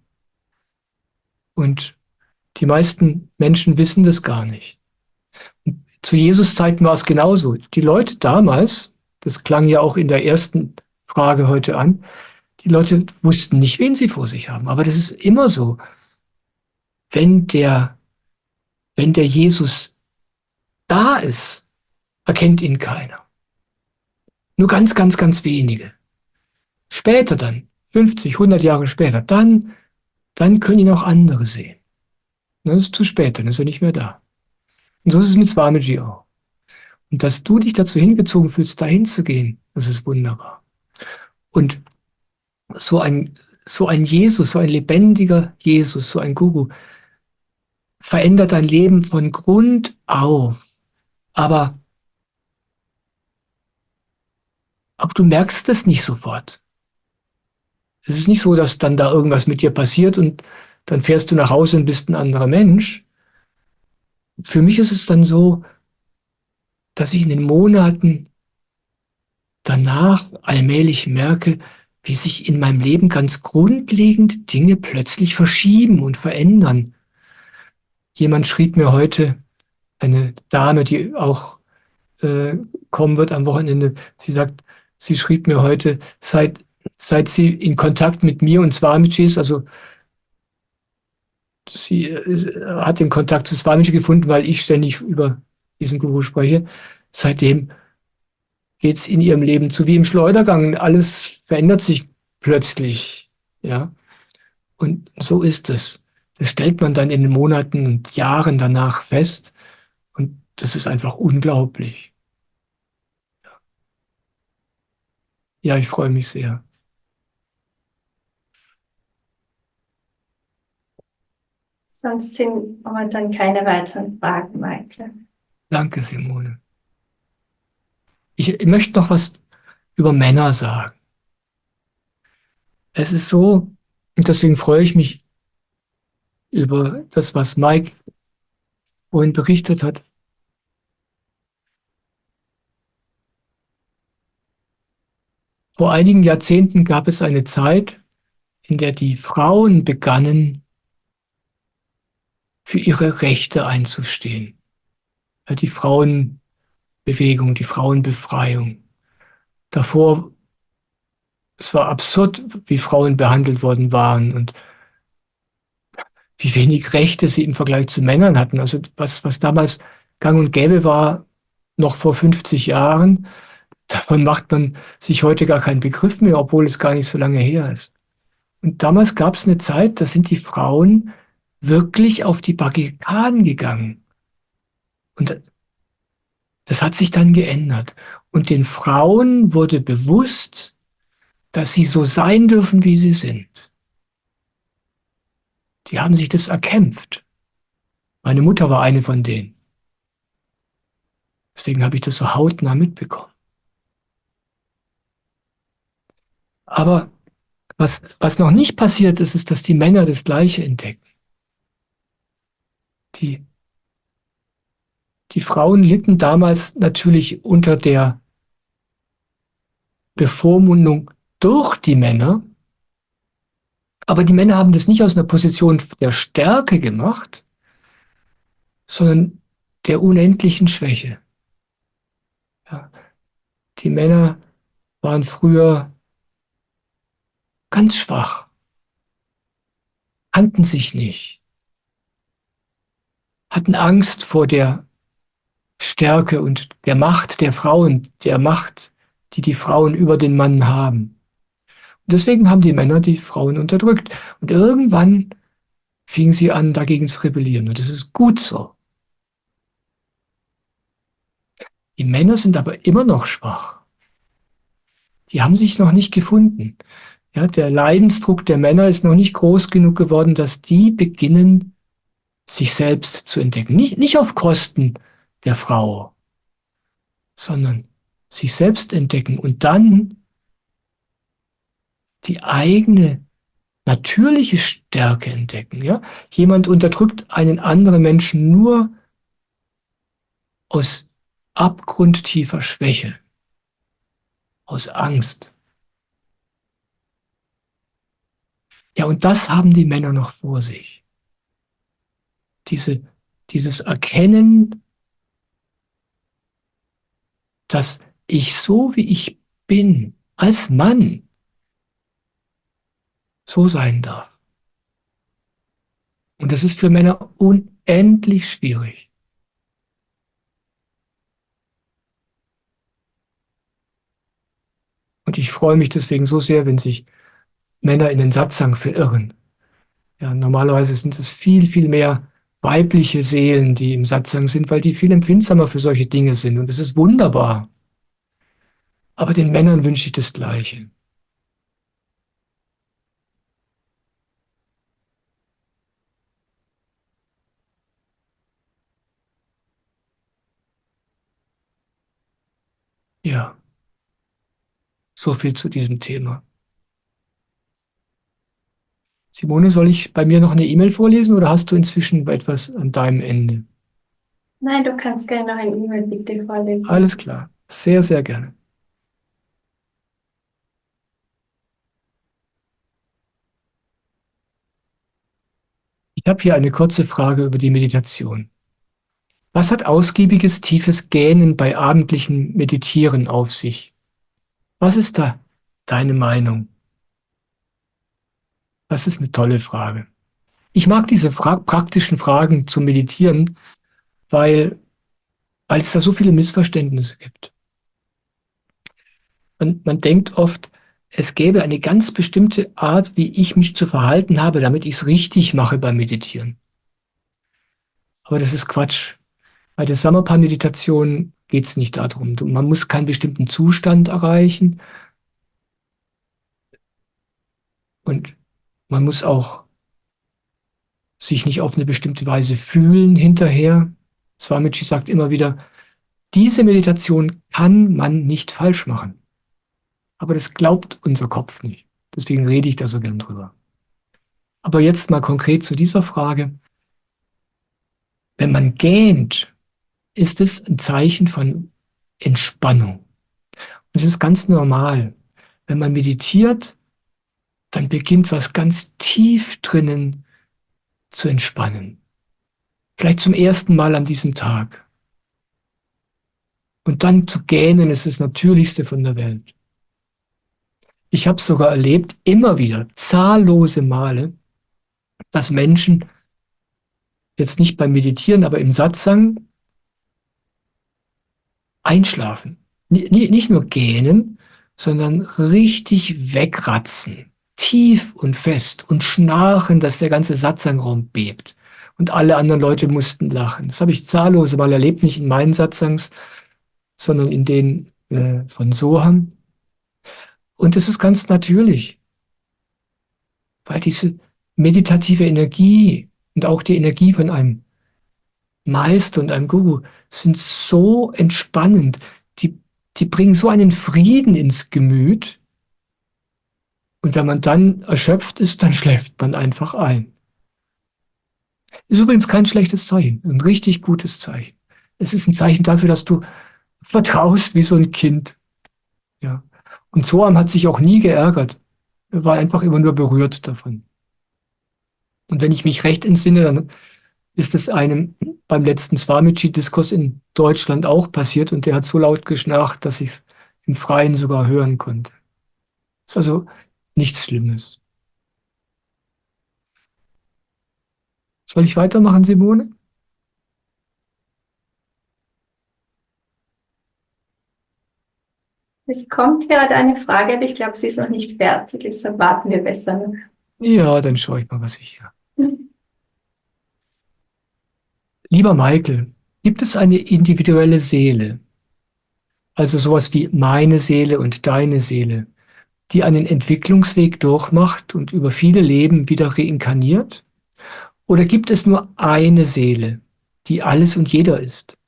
Und die meisten Menschen wissen das gar nicht. Zu Jesus Zeiten war es genauso. Die Leute damals, das klang ja auch in der ersten Frage heute an, die Leute wussten nicht, wen sie vor sich haben. Aber das ist immer so. Wenn der, wenn der Jesus da ist, erkennt ihn keiner. Nur ganz, ganz, ganz wenige. Später dann, 50, 100 Jahre später, dann können ihn auch andere sehen. Das ist zu spät, dann ist er nicht mehr da. Und so ist es mit Swamiji auch. Und dass du dich dazu hingezogen fühlst, dahin zu gehen, das ist wunderbar. Und so ein Jesus, so ein lebendiger Jesus, so ein Guru, verändert dein Leben von Grund auf. Aber du merkst es nicht sofort. Es ist nicht so, dass dann da irgendwas mit dir passiert und dann fährst du nach Hause und bist ein anderer Mensch. Für mich ist es dann so, dass ich in den Monaten danach allmählich merke, wie sich in meinem Leben ganz grundlegend Dinge plötzlich verschieben und verändern. Jemand schrieb mir heute, eine Dame, die auch kommen wird am Wochenende, sie schrieb mir heute, seit sie in Kontakt mit mir und Swamiji ist, also sie hat den Kontakt zu Swamiji gefunden, weil ich ständig über diesen Guru spreche. Seitdem geht es in ihrem Leben zu wie im Schleudergang. Alles verändert sich plötzlich. Ja? Und so ist es. Das stellt man dann in den Monaten und Jahren danach fest. Und das ist einfach unglaublich. Ja, ich freue mich sehr. Sonst sind momentan keine weiteren Fragen, Michael. Danke, Simone. Ich möchte noch was über Männer sagen. Es ist so, und deswegen freue ich mich über das, was Mike vorhin berichtet hat. Vor einigen Jahrzehnten gab es eine Zeit, in der die Frauen begannen, für ihre Rechte einzustehen. Ja, die Frauenbewegung, die Frauenbefreiung. Davor, es war absurd, wie Frauen behandelt worden waren und wie wenig Rechte sie im Vergleich zu Männern hatten. Also was damals gang und gäbe war, noch vor 50 Jahren, davon macht man sich heute gar keinen Begriff mehr, obwohl es gar nicht so lange her ist. Und damals gab es eine Zeit, da sind die Frauen wirklich auf die Barrikaden gegangen. Und das hat sich dann geändert. Und den Frauen wurde bewusst, dass sie so sein dürfen, wie sie sind. Die haben sich das erkämpft. Meine Mutter war eine von denen. Deswegen habe ich das so hautnah mitbekommen. Aber was noch nicht passiert ist, ist, dass die Männer das Gleiche entdecken. Die, die Frauen litten damals natürlich unter der Bevormundung durch die Männer, aber die Männer haben das nicht aus einer Position der Stärke gemacht, sondern der unendlichen Schwäche. Ja, die Männer waren früher ganz schwach, kannten sich nicht, hatten Angst vor der Stärke und der Macht der Frauen, der Macht, die die Frauen über den Mann haben. Und deswegen haben die Männer die Frauen unterdrückt. Und irgendwann fingen sie an, dagegen zu rebellieren. Und das ist gut so. Die Männer sind aber immer noch schwach. Die haben sich noch nicht gefunden. Ja, der Leidensdruck der Männer ist noch nicht groß genug geworden, dass die beginnen, sich selbst zu entdecken. Nicht auf Kosten der Frau, sondern sich selbst entdecken und dann die eigene natürliche Stärke entdecken. Ja? Jemand unterdrückt einen anderen Menschen nur aus abgrundtiefer Schwäche, aus Angst. Ja, und das haben die Männer noch vor sich. Dieses Erkennen, dass ich so wie ich bin, als Mann, so sein darf. Und das ist für Männer unendlich schwierig. Und ich freue mich deswegen so sehr, wenn sich Männer in den Satsang verirren. Ja, normalerweise sind es viel, viel mehr weibliche Seelen, die im Satsang sind, weil die viel empfindsamer für solche Dinge sind. Und das ist wunderbar. Aber den Männern wünsche ich das Gleiche. Ja, so viel zu diesem Thema. Simone, soll ich bei mir noch eine E-Mail vorlesen oder hast du inzwischen etwas an deinem Ende? Nein, du kannst gerne noch ein E-Mail bitte Alles vorlesen. klar. Sehr, sehr gerne. Ich habe hier eine kurze Frage über die Meditation. Was hat ausgiebiges, tiefes Gähnen bei abendlichem Meditieren auf sich? Was ist da deine Meinung? Das ist eine tolle Frage. Ich mag diese praktischen Fragen zum Meditieren, weil es da so viele Missverständnisse gibt. Man denkt oft, es gäbe eine ganz bestimmte Art, wie ich mich zu verhalten habe, damit ich es richtig mache beim Meditieren. Aber das ist Quatsch. Bei der Samatha-Meditation geht es nicht darum. Man muss keinen bestimmten Zustand erreichen, Und man muss auch sich nicht auf eine bestimmte Weise fühlen hinterher. Swamiji sagt immer wieder, diese Meditation kann man nicht falsch machen. Aber das glaubt unser Kopf nicht. Deswegen rede ich da so gern drüber. Aber jetzt mal konkret zu dieser Frage. Wenn man gähnt, ist es ein Zeichen von Entspannung. Und das ist ganz normal. Wenn man meditiert, dann beginnt was ganz tief drinnen zu entspannen. Vielleicht zum ersten Mal an diesem Tag. Und dann zu gähnen ist das Natürlichste von der Welt. Ich habe sogar erlebt, immer wieder, zahllose Male, dass Menschen jetzt nicht beim Meditieren, aber im Satsang einschlafen. Nicht nur gähnen, sondern richtig wegratzen. Tief und fest und schnarchen, dass der ganze Satsangraum bebt. Und alle anderen Leute mussten lachen. Das habe ich zahllose Mal erlebt, nicht in meinen Satsangs, sondern in denen von Soham. Und das ist ganz natürlich, weil diese meditative Energie und auch die Energie von einem Meister und einem Guru sind so entspannend, die bringen so einen Frieden ins Gemüt. Und wenn man dann erschöpft ist, dann schläft man einfach ein. Ist übrigens kein schlechtes Zeichen, ein richtig gutes Zeichen. Es ist ein Zeichen dafür, dass du vertraust wie so ein Kind. Ja. Und Soham hat sich auch nie geärgert. Er war einfach immer nur berührt davon. Und wenn ich mich recht entsinne, dann ist es einem beim letzten Swamiji-Diskurs in Deutschland auch passiert und der hat so laut geschnarcht, dass ich es im Freien sogar hören konnte. Ist also nichts Schlimmes. Soll ich weitermachen, Simone? Es kommt gerade eine Frage, aber ich glaube, sie ist noch nicht fertig, deshalb warten wir besser noch. Ja, dann schaue ich mal, was ich hier. Hm. Lieber Michael, gibt es eine individuelle Seele, also sowas wie meine Seele und deine Seele, die einen Entwicklungsweg durchmacht und über viele Leben wieder reinkarniert? Oder gibt es nur eine Seele, die alles und jeder ist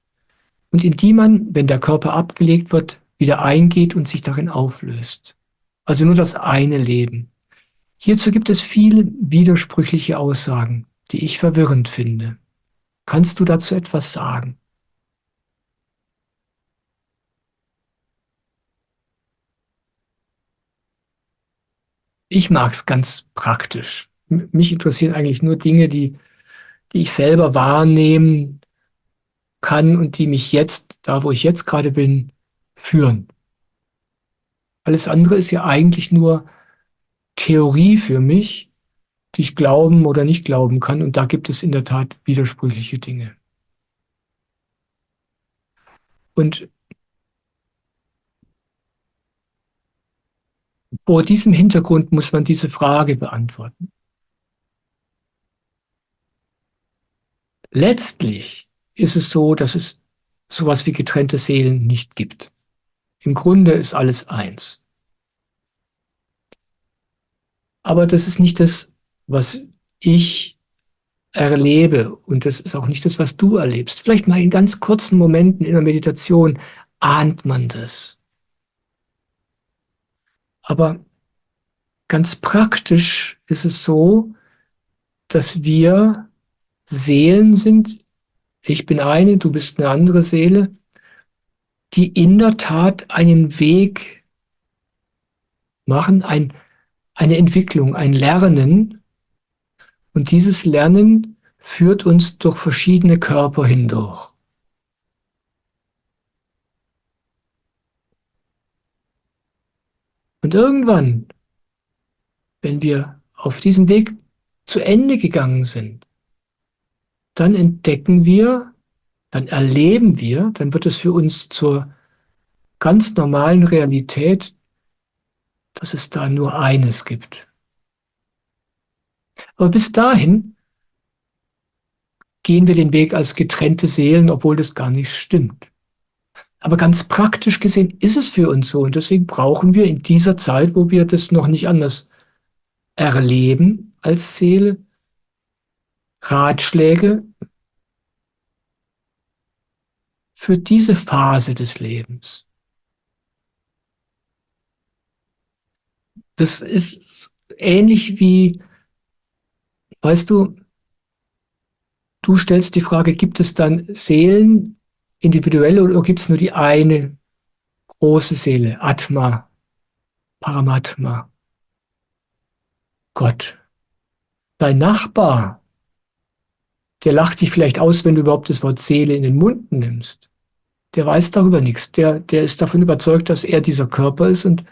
und in die man, wenn der Körper abgelegt wird, wieder eingeht und sich darin auflöst? Also nur das eine Leben. Hierzu gibt es viele widersprüchliche Aussagen, die ich verwirrend finde. Kannst du dazu etwas sagen? Ich mag es ganz praktisch. Mich interessieren eigentlich nur Dinge, die ich selber wahrnehmen kann und die mich jetzt, da wo ich jetzt gerade bin, führen. Alles andere ist ja eigentlich nur Theorie für mich, die ich glauben oder nicht glauben kann. Und da gibt es in der Tat widersprüchliche Dinge. Und vor diesem Hintergrund muss man diese Frage beantworten. Letztlich ist es so, dass es sowas wie getrennte Seelen nicht gibt. Im Grunde ist alles eins. Aber das ist nicht das, was ich erlebe. Und das ist auch nicht das, was du erlebst. Vielleicht mal in ganz kurzen Momenten in der Meditation ahnt man das. Aber ganz praktisch ist es so, dass wir Seelen sind. Ich bin eine, du bist eine andere Seele, die in der Tat einen Weg machen, eine Entwicklung, ein Lernen. Und dieses Lernen führt uns durch verschiedene Körper hindurch. Und irgendwann, wenn wir auf diesem Weg zu Ende gegangen sind, dann entdecken wir, dann erleben wir, dann wird es für uns zur ganz normalen Realität, dass es da nur eines gibt. Aber bis dahin gehen wir den Weg als getrennte Seelen, obwohl das gar nicht stimmt. Aber ganz praktisch gesehen ist es für uns so und deswegen brauchen wir in dieser Zeit, wo wir das noch nicht anders erleben als Seele, Ratschläge für diese Phase des Lebens. Das ist ähnlich wie, weißt du, du stellst die Frage, gibt es dann Seelen, individuelle, oder gibt es nur die eine große Seele, Atma, Paramatma, Gott? Dein Nachbar, der lacht dich vielleicht aus, wenn du überhaupt das Wort Seele in den Mund nimmst. Der weiß darüber nichts. Der ist davon überzeugt, dass er dieser Körper ist, und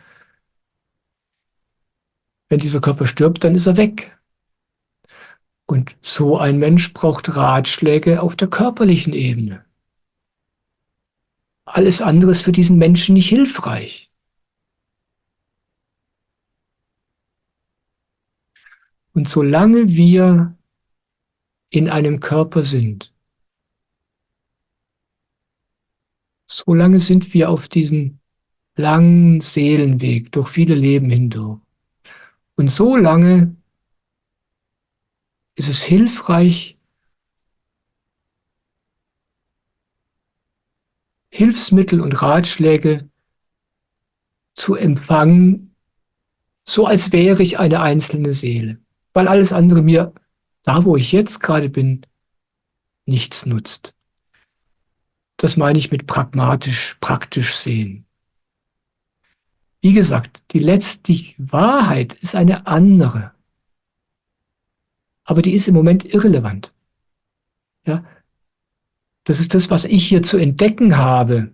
wenn dieser Körper stirbt, dann ist er weg. Und so ein Mensch braucht Ratschläge auf der körperlichen Ebene. Alles andere ist für diesen Menschen nicht hilfreich. Und solange wir in einem Körper sind, solange sind wir auf diesem langen Seelenweg durch viele Leben hindurch. Und so lange ist es hilfreich, Hilfsmittel und Ratschläge zu empfangen, so als wäre ich eine einzelne Seele, weil alles andere mir, da wo ich jetzt gerade bin, nichts nutzt. Das meine ich mit pragmatisch, praktisch sehen. Wie gesagt, die Wahrheit ist eine andere, aber die ist im Moment irrelevant. Ja? Das ist das, was ich hier zu entdecken habe.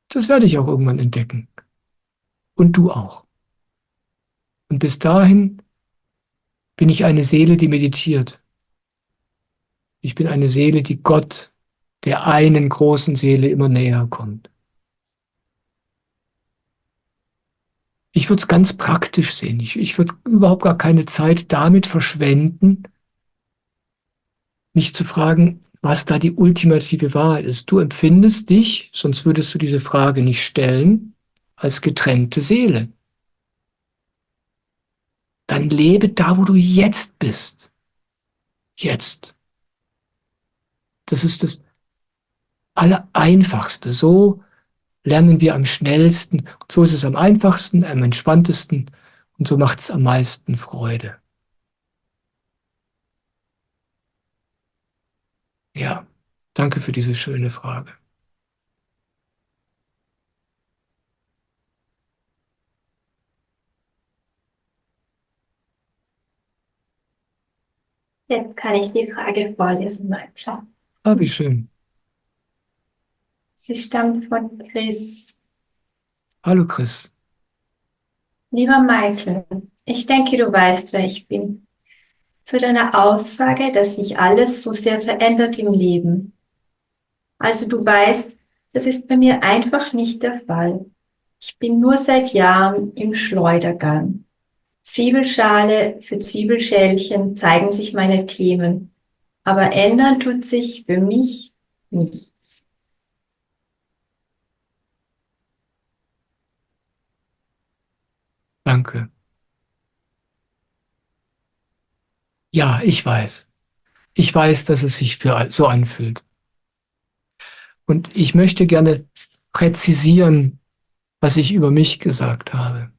Das werde ich auch irgendwann entdecken. Und du auch. Und bis dahin bin ich eine Seele, die meditiert. Ich bin eine Seele, die Gott, der einen großen Seele, immer näher kommt. Ich würde es ganz praktisch sehen. Ich würde überhaupt gar keine Zeit damit verschwenden, mich zu fragen, was da die ultimative Wahrheit ist. Du empfindest dich, sonst würdest du diese Frage nicht stellen, als getrennte Seele. Dann lebe da, wo du jetzt bist. Jetzt. Das ist das Allereinfachste. So lernen wir am schnellsten. So ist es am einfachsten, am entspanntesten, und so macht es am meisten Freude. Ja, danke für diese schöne Frage. Jetzt kann ich die Frage vorlesen, Michael. Ah, wie schön. Sie stammt von Chris. Hallo Chris. Lieber Michael, ich denke, du weißt, wer ich bin. Zu deiner Aussage, dass sich alles so sehr verändert im Leben. Also du weißt, das ist bei mir einfach nicht der Fall. Ich bin nur seit Jahren im Schleudergang. Zwiebelschale für Zwiebelschälchen zeigen sich meine Themen, aber ändern tut sich für mich nichts. Danke. Ja, ich weiß. Ich weiß, dass es sich so anfühlt. Und ich möchte gerne präzisieren, was ich über mich gesagt habe.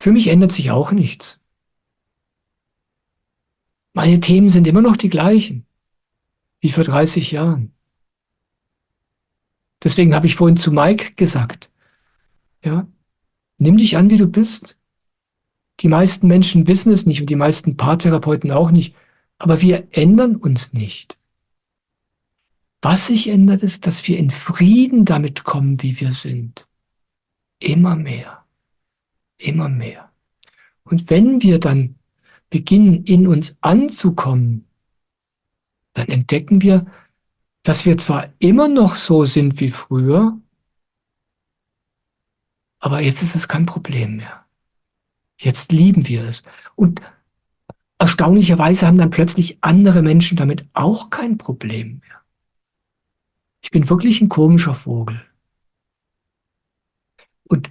Für mich ändert sich auch nichts. Meine Themen sind immer noch die gleichen, wie vor 30 Jahren. Deswegen habe ich vorhin zu Mike gesagt, ja, nimm dich an, wie du bist. Die meisten Menschen wissen es nicht und die meisten Paartherapeuten auch nicht, aber wir ändern uns nicht. Was sich ändert, ist, dass wir in Frieden damit kommen, wie wir sind. Immer mehr, immer mehr. Und wenn wir dann beginnen, in uns anzukommen, dann entdecken wir, dass wir zwar immer noch so sind wie früher, aber jetzt ist es kein Problem mehr. Jetzt lieben wir es. Und erstaunlicherweise haben dann plötzlich andere Menschen damit auch kein Problem mehr. Ich bin wirklich ein komischer Vogel. Und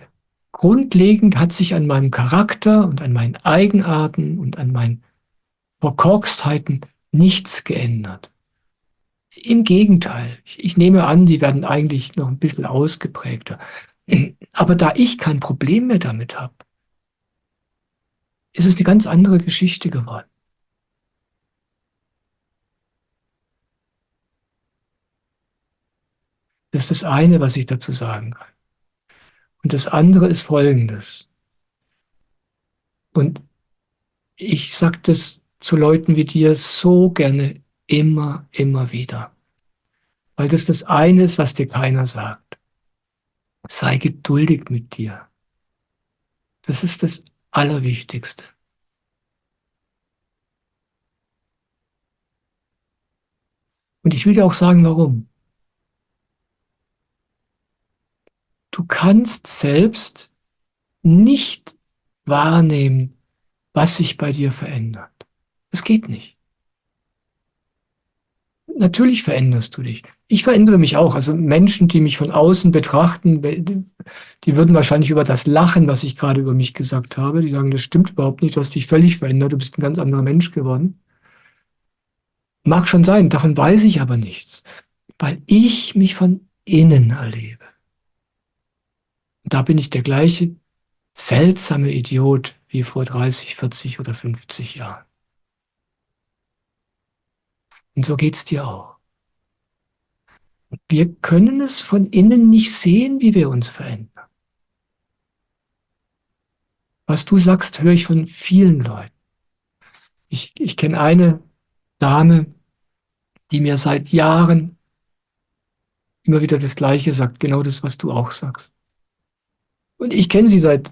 grundlegend hat sich an meinem Charakter und an meinen Eigenarten und an meinen Verkorkstheiten nichts geändert. Im Gegenteil, ich nehme an, die werden eigentlich noch ein bisschen ausgeprägter. Aber da ich kein Problem mehr damit habe, ist es eine ganz andere Geschichte geworden. Das ist das eine, was ich dazu sagen kann. Und das andere ist Folgendes. Und ich sage das zu Leuten wie dir so gerne immer, immer wieder. Weil das eine ist, was dir keiner sagt. Sei geduldig mit dir. Das ist das Allerwichtigste. Und ich will dir auch sagen, warum. Du kannst selbst nicht wahrnehmen, was sich bei dir verändert. Es geht nicht. Natürlich veränderst du dich. Ich verändere mich auch. Also Menschen, die mich von außen betrachten, die würden wahrscheinlich über das lachen, was ich gerade über mich gesagt habe. Die sagen, das stimmt überhaupt nicht, du hast dich völlig verändert, du bist ein ganz anderer Mensch geworden. Mag schon sein, davon weiß ich aber nichts, weil ich mich von innen erlebe. Und da bin ich der gleiche seltsame Idiot wie vor 30, 40 oder 50 Jahren. Und so geht's dir auch. Wir können es von innen nicht sehen, wie wir uns verändern. Was du sagst, höre ich von vielen Leuten. Ich kenne eine Dame, die mir seit Jahren immer wieder das Gleiche sagt, genau das, was du auch sagst. Und ich kenne sie seit,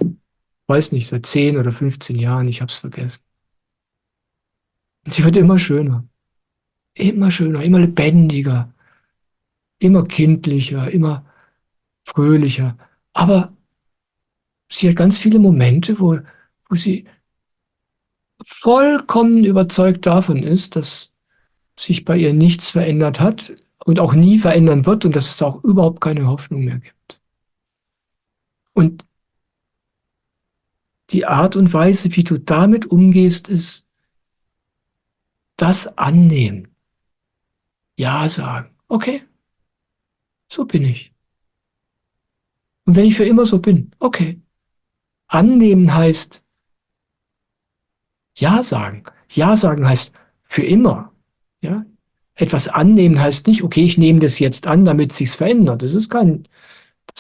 weiß nicht, seit 10 oder 15 Jahren, ich habe es vergessen. Und sie wird immer schöner, immer lebendiger, immer kindlicher, immer fröhlicher. Aber sie hat ganz viele Momente, wo sie vollkommen überzeugt davon ist, dass sich bei ihr nichts verändert hat und auch nie verändern wird und dass es auch überhaupt keine Hoffnung mehr gibt. Und die Art und Weise, wie du damit umgehst, ist das annehmen. Ja sagen. Okay, so bin ich. Und wenn ich für immer so bin, okay. Annehmen heißt Ja sagen. Ja sagen heißt für immer. Ja? Etwas annehmen heißt nicht, okay, ich nehme das jetzt an, damit sich's verändert. Das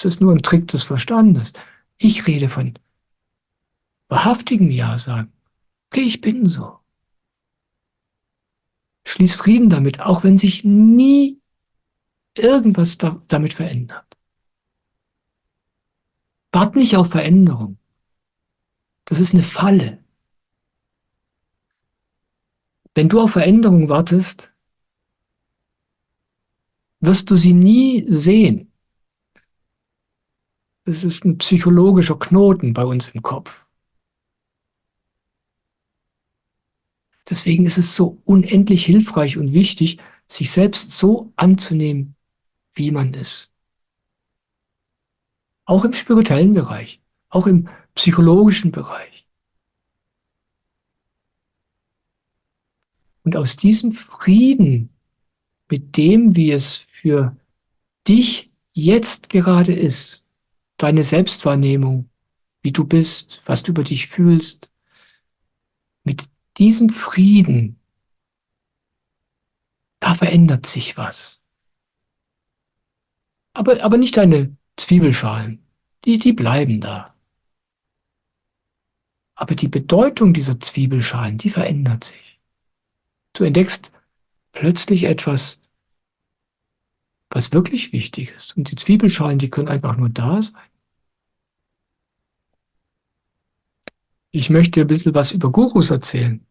ist nur ein Trick des Verstandes. Ich rede von wahrhaftigem Ja sagen. Okay, ich bin so. Schließ Frieden damit, auch wenn sich nie irgendwas damit verändert. Wart nicht auf Veränderung. Das ist eine Falle. Wenn du auf Veränderung wartest, wirst du sie nie sehen. Es ist ein psychologischer Knoten bei uns im Kopf. Deswegen ist es so unendlich hilfreich und wichtig, sich selbst so anzunehmen, wie man ist. Auch im spirituellen Bereich, auch im psychologischen Bereich. Und aus diesem Frieden mit dem, wie es für dich jetzt gerade ist, deine Selbstwahrnehmung, wie du bist, was du über dich fühlst, mit diesem Frieden, da verändert sich was. Aber nicht deine Zwiebelschalen, die bleiben da. Aber die Bedeutung dieser Zwiebelschalen, die verändert sich. Du entdeckst plötzlich etwas, was wirklich wichtig ist. Und die Zwiebelschalen, die können einfach nur da sein. Ich möchte dir ein bisschen was über Gurus erzählen.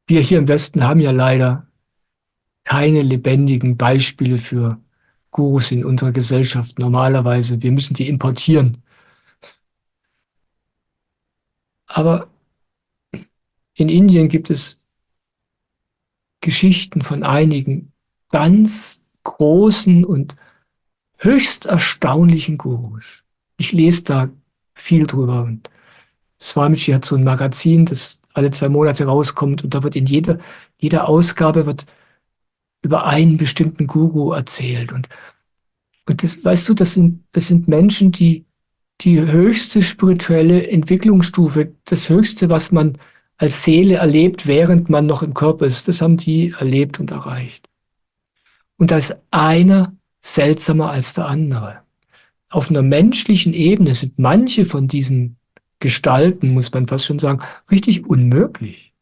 Wir hier im Westen haben ja leider keine lebendigen Beispiele für Gurus in unserer Gesellschaft. Normalerweise, wir müssen die importieren. Aber in Indien gibt es Geschichten von einigen ganz großen und höchst erstaunlichen Gurus. ich lese da viel drüber. Und Swamiji hat so ein Magazin, das alle 2 Monate rauskommt und da wird in jeder Ausgabe wird über einen bestimmten Guru erzählt. Und das, weißt du, das sind Menschen, die höchste spirituelle Entwicklungsstufe, das Höchste, was man als Seele erlebt, während man noch im Körper ist, das haben die erlebt und erreicht. Und da ist einer seltsamer als der andere. Auf einer menschlichen Ebene sind manche von diesen Gestalten, muss man fast schon sagen, richtig unmöglich.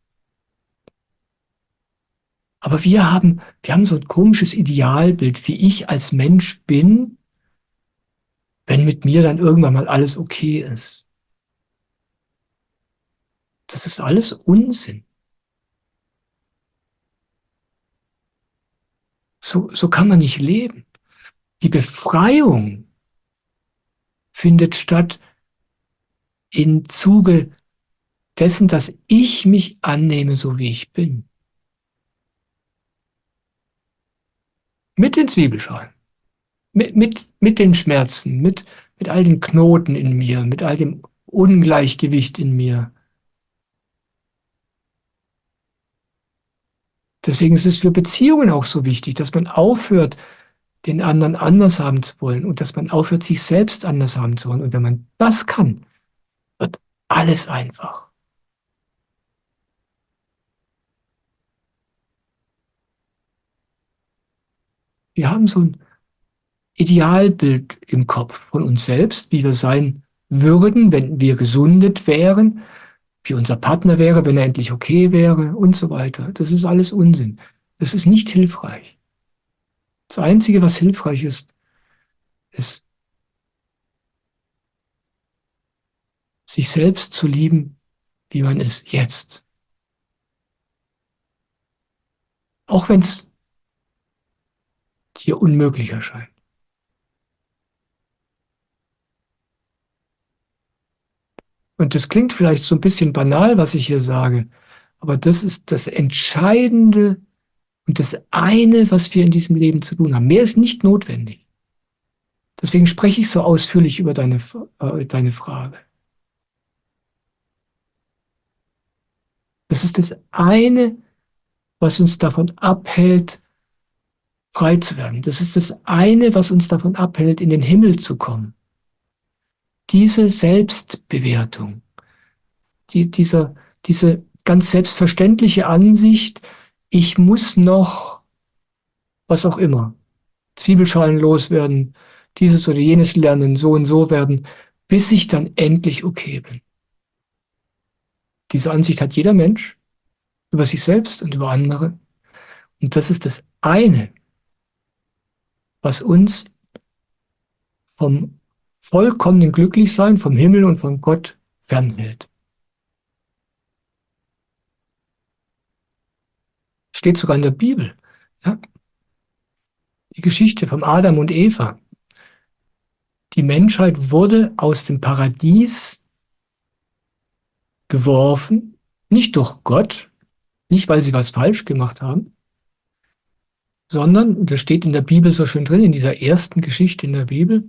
Aber wir haben so ein komisches Idealbild, wie ich als Mensch bin, wenn mit mir dann irgendwann mal alles okay ist. Das ist alles Unsinn. So kann man nicht leben. Die Befreiung findet statt im Zuge dessen, dass ich mich annehme, so wie ich bin. Mit den Zwiebelschalen, mit den Schmerzen, mit all den Knoten in mir, mit all dem Ungleichgewicht in mir. Deswegen ist es für Beziehungen auch so wichtig, dass man aufhört, den anderen anders haben zu wollen und dass man aufhört, sich selbst anders haben zu wollen. Und wenn man das kann, wird alles einfach. Wir haben so ein Idealbild im Kopf von uns selbst, wie wir sein würden, wenn wir gesundet wären, wie unser Partner wäre, wenn er endlich okay wäre und so weiter. Das ist alles Unsinn. Das ist nicht hilfreich. Das Einzige, was hilfreich ist, ist, sich selbst zu lieben, wie man ist jetzt. Auch wenn es dir unmöglich erscheint. Und das klingt vielleicht so ein bisschen banal, was ich hier sage, aber das ist das Entscheidende und das eine, was wir in diesem Leben zu tun haben. Mehr ist nicht notwendig. Deswegen spreche ich so ausführlich über deine Frage. Das ist das eine, was uns davon abhält, frei zu werden. Das ist das eine, was uns davon abhält, in den Himmel zu kommen. Diese Selbstbewertung, diese ganz selbstverständliche Ansicht, ich muss noch, was auch immer, Zwiebelschalen loswerden, dieses oder jenes lernen, so und so werden, bis ich dann endlich okay bin. Diese Ansicht hat jeder Mensch über sich selbst und über andere. Und das ist das eine, was uns vom vollkommenen Glücklichsein, vom Himmel und von Gott fernhält. Steht sogar in der Bibel. Ja? Die Geschichte von Adam und Eva. Die Menschheit wurde aus dem Paradies geworfen, nicht durch Gott, nicht weil sie was falsch gemacht haben, sondern, und das steht in der Bibel so schön drin, in dieser ersten Geschichte in der Bibel,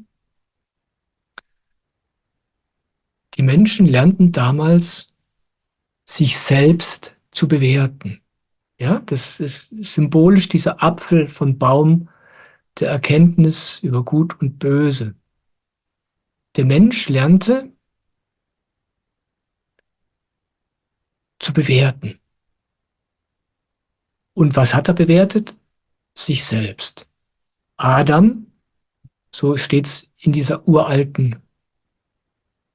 die Menschen lernten damals, sich selbst zu bewerten. Ja, das ist symbolisch dieser Apfel vom Baum der Erkenntnis über Gut und Böse. Der Mensch lernte zu bewerten. Und was hat er bewertet? Sich selbst. Adam, so steht es in dieser uralten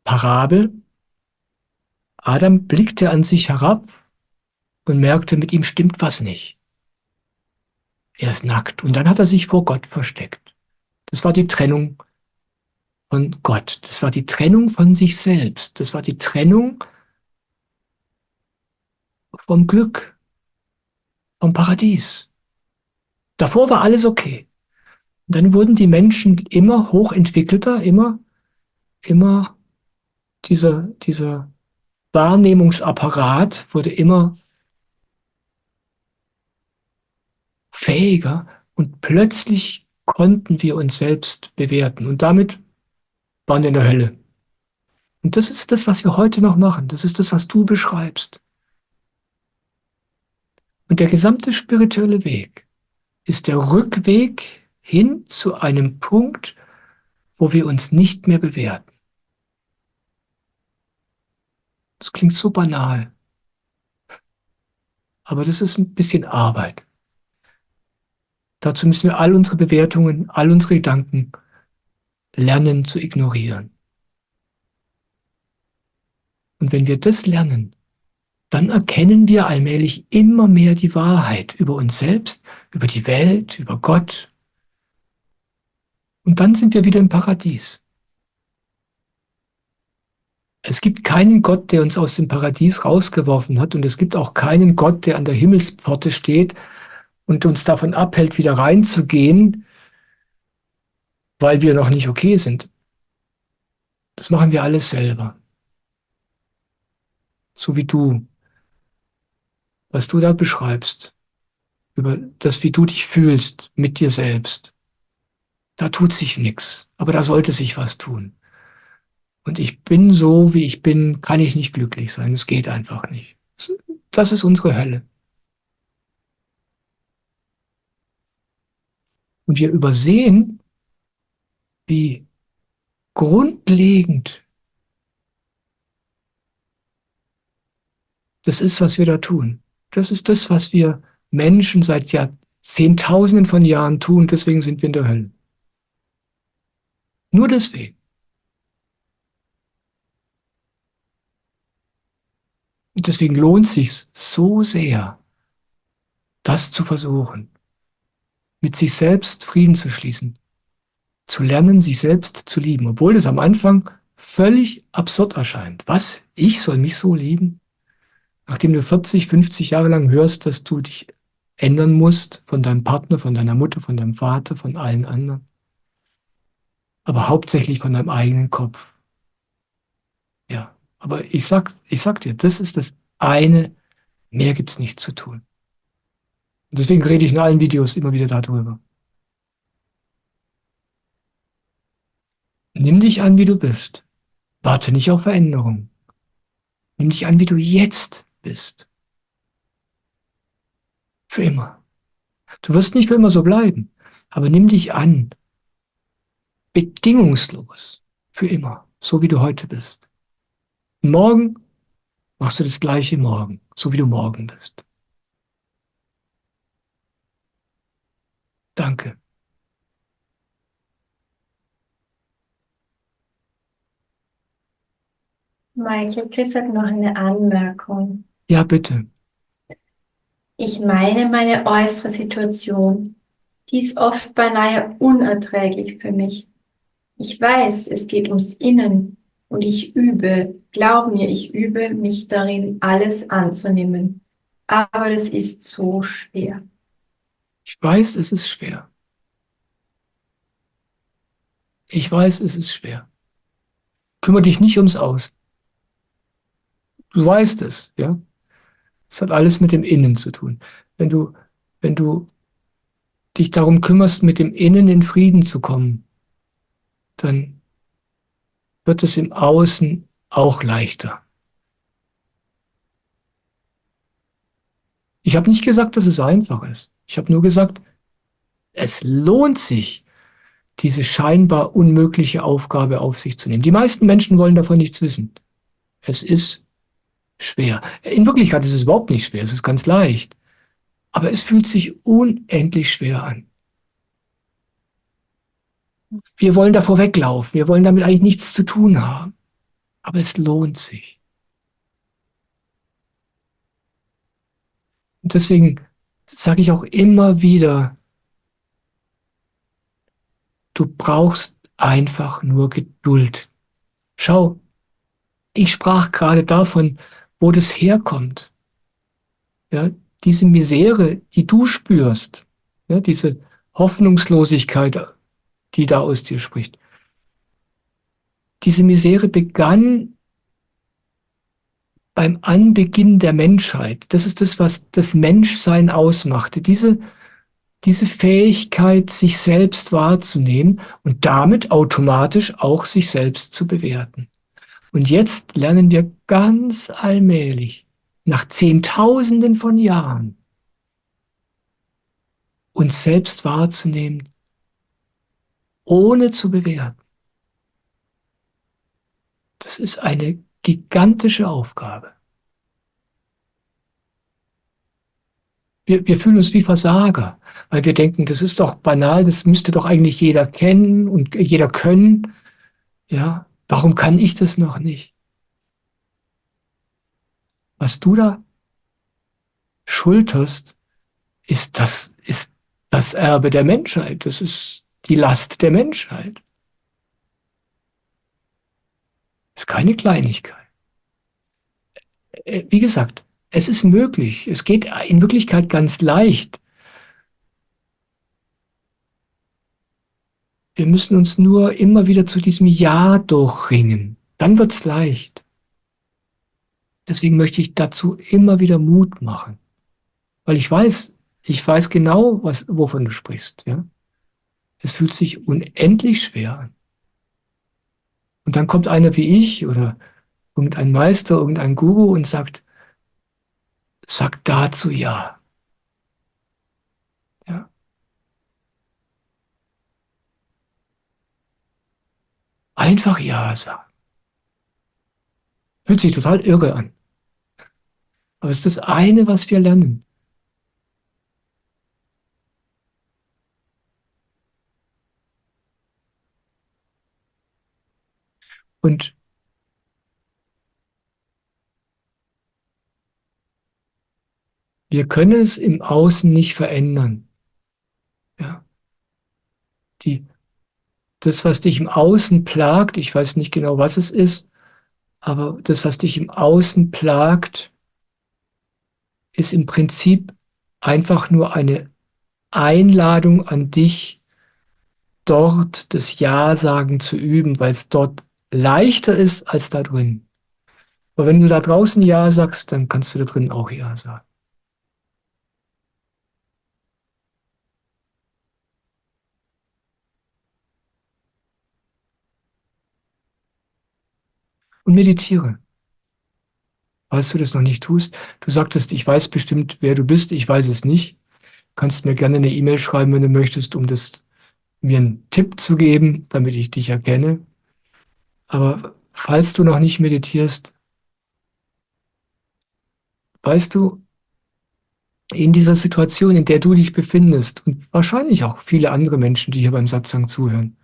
Parabel, Adam blickte an sich herab und merkte, mit ihm stimmt was nicht. Er ist nackt. Und dann hat er sich vor Gott versteckt. Das war die Trennung von Gott. Das war die Trennung von sich selbst. Das war die Trennung vom Glück, vom Paradies. Davor war alles okay. Und dann wurden die Menschen immer hochentwickelter, immer dieser Wahrnehmungsapparat wurde immer fähiger und plötzlich konnten wir uns selbst bewerten. Und damit waren in der Hölle. Und das ist das, was wir heute noch machen. Das ist das, was du beschreibst. Und der gesamte spirituelle Weg ist der Rückweg hin zu einem Punkt, wo wir uns nicht mehr bewerten. Das klingt so banal, aber das ist ein bisschen Arbeit. Dazu müssen wir all unsere Bewertungen, all unsere Gedanken lernen zu ignorieren. Und wenn wir das lernen, dann erkennen wir allmählich immer mehr die Wahrheit über uns selbst, über die Welt, über Gott. Und dann sind wir wieder im Paradies. Es gibt keinen Gott, der uns aus dem Paradies rausgeworfen hat, und es gibt auch keinen Gott, der an der Himmelspforte steht und uns davon abhält, wieder reinzugehen, weil wir noch nicht okay sind. Das machen wir alles selber. So wie du, was du da beschreibst, über das, wie du dich fühlst mit dir selbst. Da tut sich nichts, aber da sollte sich was tun. Und ich bin so, wie ich bin, kann ich nicht glücklich sein. Es geht einfach nicht. Das ist unsere Hölle. Und wir übersehen, wie grundlegend das ist, was wir da tun. Das ist das, was wir Menschen seit Zehntausenden von Jahren tun. Deswegen sind wir in der Hölle. Nur deswegen. Und deswegen lohnt es sich so sehr, das zu versuchen, mit sich selbst Frieden zu schließen, zu lernen, sich selbst zu lieben, obwohl es am Anfang völlig absurd erscheint. Was? Ich soll mich so lieben? Nachdem du 40, 50 Jahre lang hörst, dass du dich ändern musst von deinem Partner, von deiner Mutter, von deinem Vater, von allen anderen, aber hauptsächlich von deinem eigenen Kopf. Ja, aber ich sag dir, das ist das eine, mehr gibt's nicht zu tun. Und deswegen rede ich in allen Videos immer wieder darüber. Nimm dich an, wie du bist. Warte nicht auf Veränderung. Nimm dich an, wie du jetzt bist. Für immer. Du wirst nicht für immer so bleiben, aber nimm dich an. Bedingungslos. Für immer. So wie du heute bist. Und morgen machst du das Gleiche morgen. So wie du morgen bist. Danke. Michael, Chris hat noch eine Anmerkung. Ja, bitte. Ich meine äußere Situation, die ist oft beinahe unerträglich für mich. Ich weiß, es geht ums Innen und ich übe, glaub mir, ich übe, mich darin, alles anzunehmen. Aber das ist so schwer. Ich weiß, es ist schwer. Ich weiß, es ist schwer. Kümmere dich nicht ums Außen. Du weißt es, ja. Es hat alles mit dem Innen zu tun. Wenn du dich darum kümmerst, mit dem Innen in Frieden zu kommen, dann wird es im Außen auch leichter. Ich habe nicht gesagt, dass es einfach ist. Ich habe nur gesagt, es lohnt sich, diese scheinbar unmögliche Aufgabe auf sich zu nehmen. Die meisten Menschen wollen davon nichts wissen. Es ist schwer. In Wirklichkeit ist es überhaupt nicht schwer, es ist ganz leicht. Aber es fühlt sich unendlich schwer an. Wir wollen davor weglaufen, wir wollen damit eigentlich nichts zu tun haben. Aber es lohnt sich. Und deswegen sage ich auch immer wieder, du brauchst einfach nur Geduld. Schau, ich sprach gerade davon, wo das herkommt. Ja, diese Misere, die du spürst, ja, diese Hoffnungslosigkeit, die da aus dir spricht. Diese Misere begann beim Anbeginn der Menschheit. Das ist das, was das Menschsein ausmachte. diese Fähigkeit, sich selbst wahrzunehmen und damit automatisch auch sich selbst zu bewerten. Und jetzt lernen wir ganz allmählich, nach Zehntausenden von Jahren, uns selbst wahrzunehmen, ohne zu bewerten. Das ist eine gigantische Aufgabe. Wir fühlen uns wie Versager, weil wir denken, das ist doch banal, das müsste doch eigentlich jeder kennen und jeder können. Ja, warum kann ich das noch nicht? Was du da schulterst, ist das Erbe der Menschheit. Das ist die Last der Menschheit. Das ist keine Kleinigkeit. Wie gesagt, es ist möglich. Es geht in Wirklichkeit ganz leicht. Wir müssen uns nur immer wieder zu diesem Ja durchringen. Dann wird's leicht. Deswegen möchte ich dazu immer wieder Mut machen. Weil ich weiß genau, wovon du sprichst. Ja? Es fühlt sich unendlich schwer an. Und dann kommt einer wie ich oder irgendein Meister, irgendein Guru und sagt dazu Ja. Ja? Einfach Ja sagen. Fühlt sich total irre an. Aber es ist das eine, was wir lernen. Und wir können es im Außen nicht verändern. Ja? Die, Das, was dich im Außen plagt, ich weiß nicht genau, was es ist, aber das, was dich im Außen plagt, ist im Prinzip einfach nur eine Einladung an dich, dort das Ja-Sagen zu üben, weil es dort leichter ist als da drin. Aber wenn du da draußen Ja sagst, dann kannst du da drin auch Ja sagen. Und meditiere. Falls du das noch nicht tust, du sagtest, ich weiß bestimmt, wer du bist, ich weiß es nicht. Kannst mir gerne eine E-Mail schreiben, wenn du möchtest, um mir einen Tipp zu geben, damit ich dich erkenne. Aber falls du noch nicht meditierst, weißt du, in dieser Situation, in der du dich befindest und wahrscheinlich auch viele andere Menschen, die hier beim Satsang zuhören,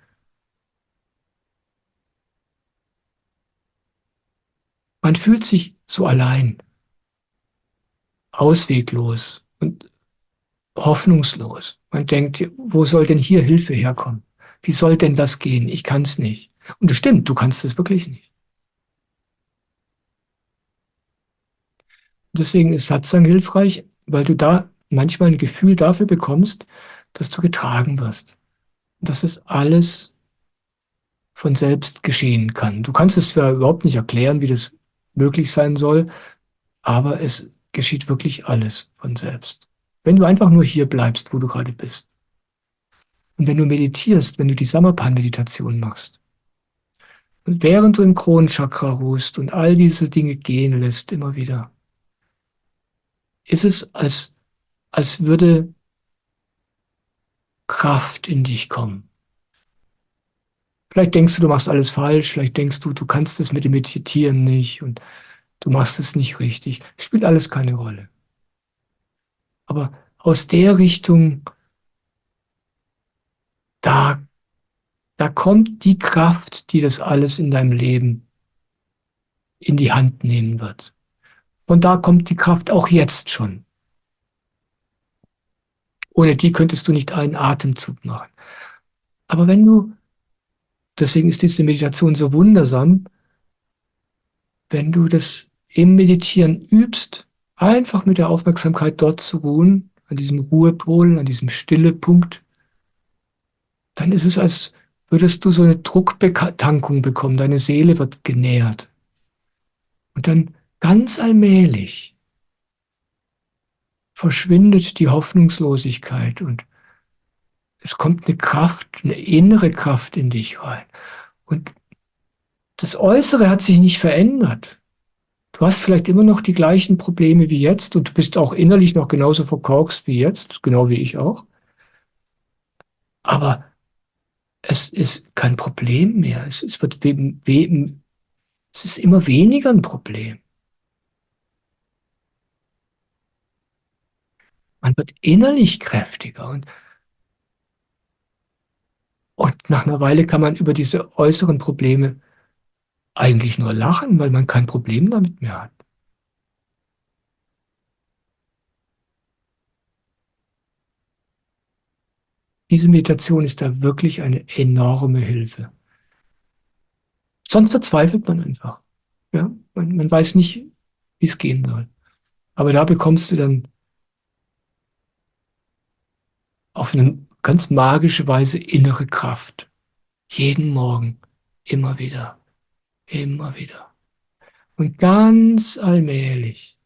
man fühlt sich so allein, ausweglos und hoffnungslos. Man denkt, wo soll denn hier Hilfe herkommen? Wie soll denn das gehen? Ich kann es nicht. Und es stimmt, du kannst es wirklich nicht. Und deswegen ist Satsang hilfreich, weil du da manchmal ein Gefühl dafür bekommst, dass du getragen wirst. Dass es alles von selbst geschehen kann. Du kannst es zwar überhaupt nicht erklären, wie das möglich sein soll, aber es geschieht wirklich alles von selbst. Wenn du einfach nur hier bleibst, wo du gerade bist. Und wenn du meditierst, wenn du die Samarpan-Meditation machst, und während du im Kronenchakra ruhst und all diese Dinge gehen lässt, immer wieder, ist es, als würde Kraft in dich kommen. Vielleicht denkst du, du machst alles falsch, vielleicht denkst du, du kannst es mit dem Meditieren nicht und du machst es nicht richtig. Spielt alles keine Rolle. Aber aus der Richtung, da, da kommt die Kraft, die das alles in deinem Leben in die Hand nehmen wird. Von da kommt die Kraft auch jetzt schon. Ohne die könntest du nicht einen Atemzug machen. Aber wenn du, deswegen ist diese Meditation so wundersam, wenn du das im Meditieren übst, einfach mit der Aufmerksamkeit dort zu ruhen, an diesem Ruhepol, an diesem Stillepunkt, dann ist es, als würdest du so eine Druckbetankung bekommen. Deine Seele wird genährt. Und dann ganz allmählich verschwindet die Hoffnungslosigkeit und Es kommt eine Kraft, eine innere Kraft in dich rein. Und das Äußere hat sich nicht verändert. Du hast vielleicht immer noch die gleichen Probleme wie jetzt und du bist auch innerlich noch genauso verkorkst wie jetzt, genau wie ich auch. Aber es ist kein Problem mehr. Es wird es ist immer weniger ein Problem. Man wird innerlich kräftiger und nach einer Weile kann man über diese äußeren Probleme eigentlich nur lachen, weil man kein Problem damit mehr hat. Diese Meditation ist da wirklich eine enorme Hilfe. Sonst verzweifelt man einfach. Ja? Man weiß nicht, wie es gehen soll. Aber da bekommst du dann auf eine ganz magische Weise innere Kraft. Jeden Morgen. Immer wieder. Immer wieder. Und ganz allmählich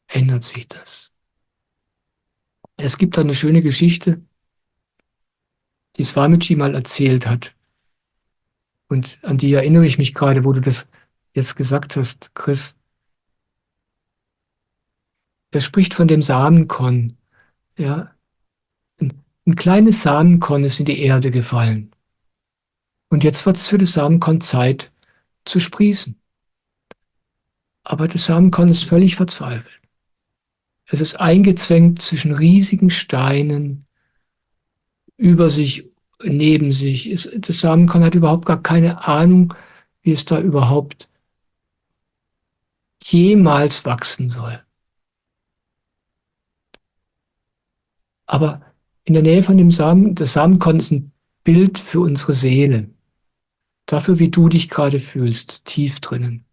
ändert sich das. Es gibt da eine schöne Geschichte, die Swamiji mal erzählt hat. Und an die erinnere ich mich gerade, wo du das jetzt gesagt hast, Chris. Er spricht von dem Samenkorn. Ja, ein kleines Samenkorn ist in die Erde gefallen. Und jetzt wird es für das Samenkorn Zeit zu sprießen. Aber das Samenkorn ist völlig verzweifelt. Es ist eingezwängt zwischen riesigen Steinen, über sich, neben sich. Das Samenkorn hat überhaupt gar keine Ahnung, wie es da überhaupt jemals wachsen soll. Aber in der Nähe von dem Samen, das Samenkorn ist ein Bild für unsere Seele. Dafür, wie du dich gerade fühlst, tief drinnen.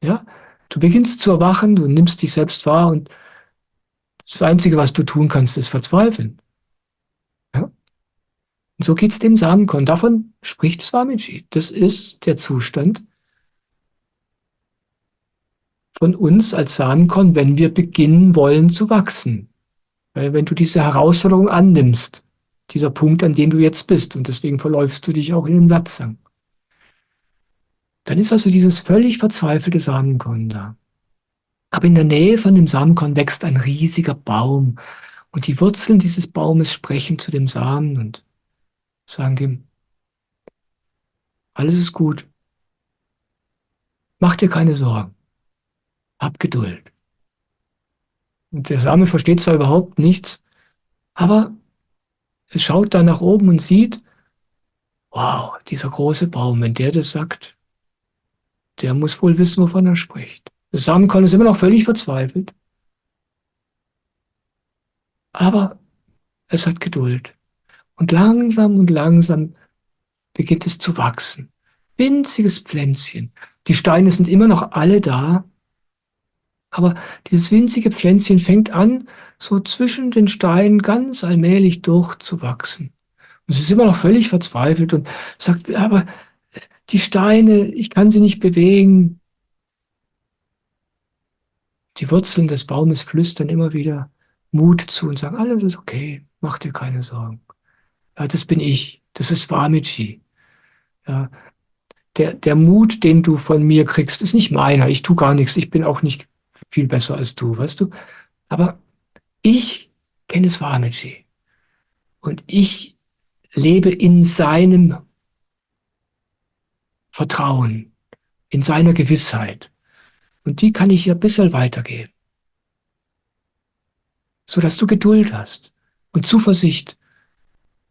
Ja? Du beginnst zu erwachen, du nimmst dich selbst wahr und das Einzige, was du tun kannst, ist verzweifeln. Ja? Und so geht es dem Samenkorn. Davon spricht Swamiji. Das ist der Zustand von uns als Samenkorn, wenn wir beginnen wollen zu wachsen. Weil wenn du diese Herausforderung annimmst, dieser Punkt, an dem du jetzt bist, und deswegen verläufst du dich auch in den Satzang, dann ist also dieses völlig verzweifelte Samenkorn da. Aber in der Nähe von dem Samenkorn wächst ein riesiger Baum. Und die Wurzeln dieses Baumes sprechen zu dem Samen und sagen dem, alles ist gut, mach dir keine Sorgen, hab Geduld. Und der Same versteht zwar überhaupt nichts, aber er schaut da nach oben und sieht, wow, dieser große Baum, wenn der das sagt, der muss wohl wissen, wovon er spricht. Das Samenkorn ist immer noch völlig verzweifelt, aber es hat Geduld. Und langsam beginnt es zu wachsen. Winziges Pflänzchen. Die Steine sind immer noch alle da, aber dieses winzige Pflänzchen fängt an, so zwischen den Steinen ganz allmählich durchzuwachsen. Und es ist immer noch völlig verzweifelt und sagt, aber die Steine, ich kann sie nicht bewegen. Die Wurzeln des Baumes flüstern immer wieder Mut zu und sagen, alles ist okay, mach dir keine Sorgen. Ja, das bin ich, das ist Swamiji. Ja, der Mut, den du von mir kriegst, ist nicht meiner. Ich tue gar nichts. Ich bin auch nicht viel besser als du, weißt du? Aber ich kenne Swamiji und ich lebe in seinem Vertrauen, in seiner Gewissheit. Und die kann ich dir ein bisschen weitergeben, sodass du Geduld hast und Zuversicht.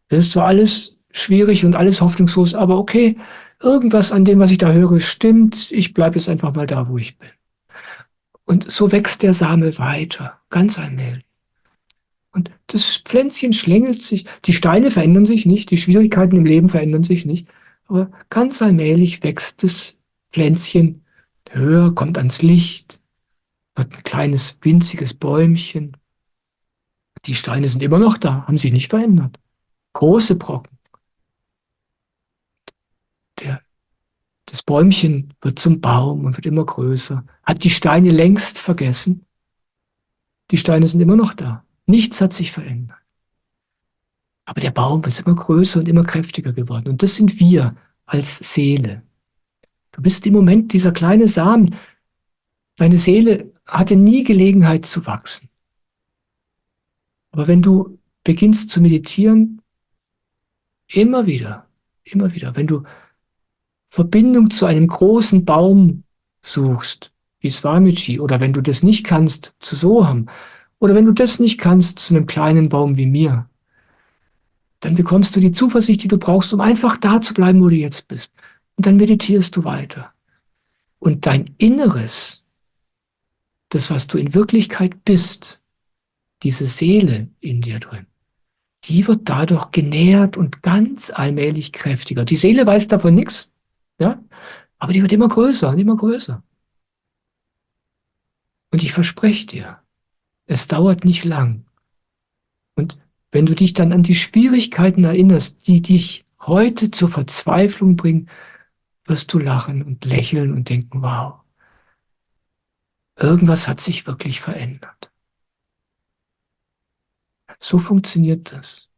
Das ist zwar alles schwierig und alles hoffnungslos, aber okay, irgendwas an dem, was ich da höre, stimmt. Ich bleibe jetzt einfach mal da, wo ich bin. Und so wächst der Same weiter, ganz allmählich. Und das Pflänzchen schlängelt sich, die Steine verändern sich nicht, die Schwierigkeiten im Leben verändern sich nicht, aber ganz allmählich wächst das Pflänzchen höher, kommt ans Licht, wird ein kleines, winziges Bäumchen. Die Steine sind immer noch da, haben sich nicht verändert. Große Brocken. Der, das Bäumchen wird zum Baum und wird immer größer. Hat die Steine längst vergessen. Die Steine sind immer noch da. Nichts hat sich verändert. Aber der Baum ist immer größer und immer kräftiger geworden. Und das sind wir als Seele. Du bist im Moment dieser kleine Samen. Deine Seele hatte nie Gelegenheit zu wachsen. Aber wenn du beginnst zu meditieren, immer wieder, wenn du Verbindung zu einem großen Baum suchst, wie Swamiji, oder wenn du das nicht kannst, zu Soham, oder wenn du das nicht kannst, zu einem kleinen Baum wie mir, dann bekommst du die Zuversicht, die du brauchst, um einfach da zu bleiben, wo du jetzt bist. Und dann meditierst du weiter. Und dein Inneres, das, was du in Wirklichkeit bist, diese Seele in dir drin, die wird dadurch genährt und ganz allmählich kräftiger. Die Seele weiß davon nichts, ja, aber die wird immer größer und immer größer. Und ich verspreche dir, es dauert nicht lang. Und wenn du dich dann an die Schwierigkeiten erinnerst, die dich heute zur Verzweiflung bringen, wirst du lachen und lächeln und denken, wow, irgendwas hat sich wirklich verändert. So funktioniert das.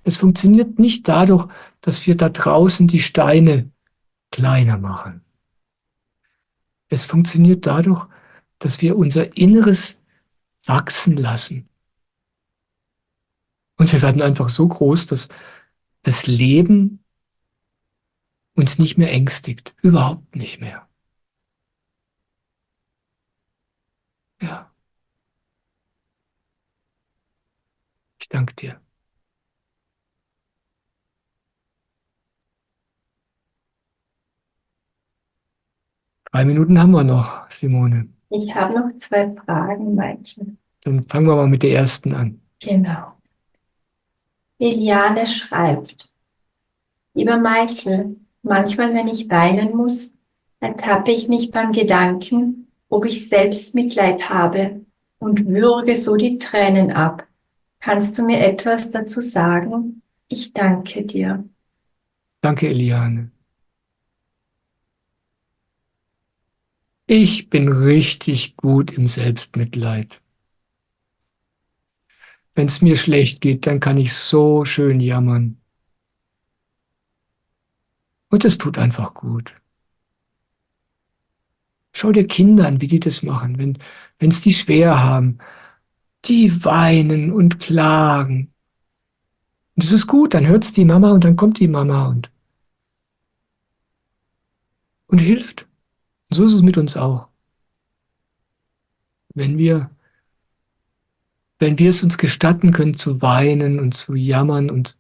Es funktioniert nicht dadurch, dass wir da draußen die Steine kleiner machen. Es funktioniert dadurch, dass wir unser Inneres wachsen lassen. Und wir werden einfach so groß, dass das Leben uns nicht mehr ängstigt. Überhaupt nicht mehr. Ja, ich danke dir. Drei Minuten haben wir noch, Simone. Ich habe noch 2 Fragen, Michael. Dann fangen wir mal mit der ersten an. Genau. Eliane schreibt, lieber Michael, manchmal, wenn ich weinen muss, ertappe ich mich beim Gedanken, ob ich Selbstmitleid habe und würge so die Tränen ab. Kannst du mir etwas dazu sagen? Ich danke dir. Danke, Eliane. Ich bin richtig gut im Selbstmitleid. Wenn es mir schlecht geht, dann kann ich so schön jammern. Und es tut einfach gut. Schau dir Kinder an, wie die das machen, wenn es die schwer haben. Die weinen und klagen. Und das ist gut, dann hört's die Mama und dann kommt die Mama und hilft. Und so ist es mit uns auch. Wenn wir es uns gestatten können, zu weinen und zu jammern und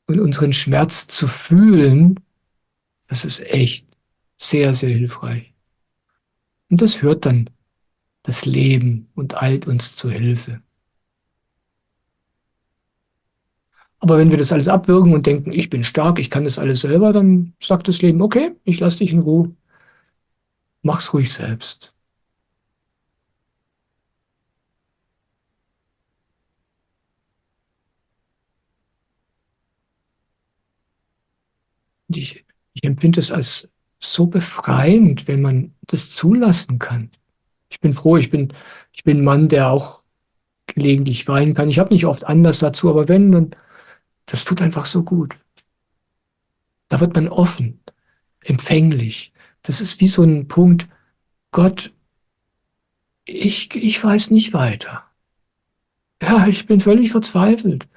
unseren Schmerz zu fühlen, das ist echt sehr, sehr hilfreich. Und das hört dann das Leben und eilt uns zur Hilfe. Aber wenn wir das alles abwürgen und denken, ich bin stark, ich kann das alles selber, dann sagt das Leben, okay, ich lasse dich in Ruhe, mach's ruhig selbst. Und ich empfinde es als so befreiend, wenn man das zulassen kann. Ich bin froh, ich bin ein Mann, der auch gelegentlich weinen kann. Ich habe nicht oft Anlass dazu, aber wenn, dann, das tut einfach so gut. Da wird man offen, empfänglich. Das ist wie so ein Punkt, Gott, ich weiß nicht weiter. Ja, ich bin völlig verzweifelt.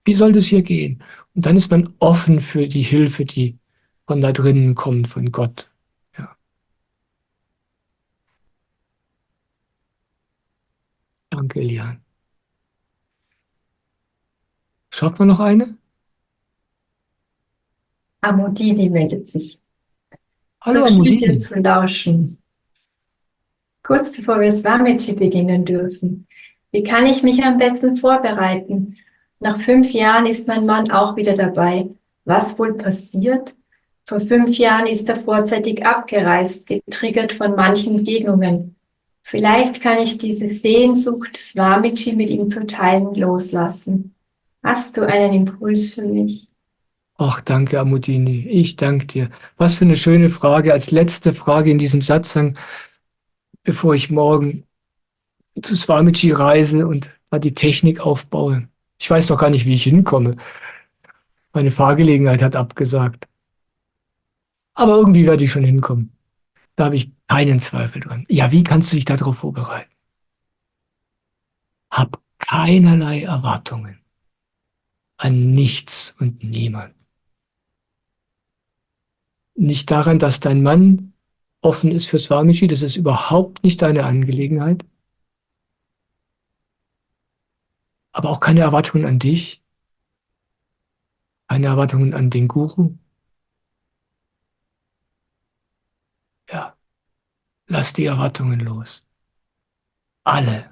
Wie soll das hier gehen? Und dann ist man offen für die Hilfe, die von da drinnen kommt, von Gott. Ja, danke, Elian. Schaut man noch eine? Amodini meldet sich. Hallo, Zur Studie Amodini. zu lauschen. Kurz bevor wir Swamiji beginnen dürfen. Wie kann ich mich am besten vorbereiten? Nach 5 Jahren ist mein Mann auch wieder dabei. Was wohl passiert? Vor 5 Jahren ist er vorzeitig abgereist, getriggert von manchen Begegnungen. Vielleicht kann ich diese Sehnsucht, Swamiji mit ihm zu teilen, loslassen. Hast du einen Impuls für mich? Ach, danke, Amodini. Ich danke dir. Was für eine schöne Frage als letzte Frage in diesem Satzang, bevor ich morgen zu Swamiji reise und da die Technik aufbaue. Ich weiß noch gar nicht, wie ich hinkomme. Meine Fahrgelegenheit hat abgesagt. Aber irgendwie werde ich schon hinkommen. Da habe ich keinen Zweifel dran. Ja, wie kannst du dich darauf vorbereiten? Hab keinerlei Erwartungen an nichts und niemand. Nicht daran, dass dein Mann offen ist für Swamiji, das ist überhaupt nicht deine Angelegenheit. Aber auch keine Erwartungen an dich, keine Erwartungen an den Guru. Ja, lass die Erwartungen los. Alle.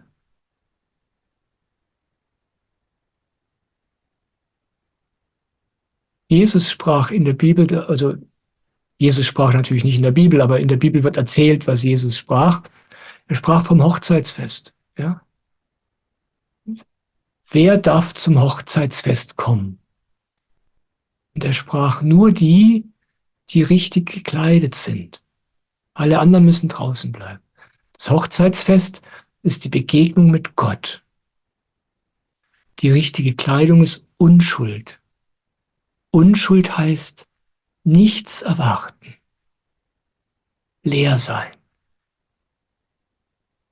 Jesus sprach in der Bibel, also Jesus sprach natürlich nicht in der Bibel, aber in der Bibel wird erzählt, was Jesus sprach. Er sprach vom Hochzeitsfest. Ja? Wer darf zum Hochzeitsfest kommen? Und er sprach nur die, die richtig gekleidet sind. Alle anderen müssen draußen bleiben. Das Hochzeitsfest ist die Begegnung mit Gott. Die richtige Kleidung ist Unschuld. Unschuld heißt nichts erwarten, leer sein.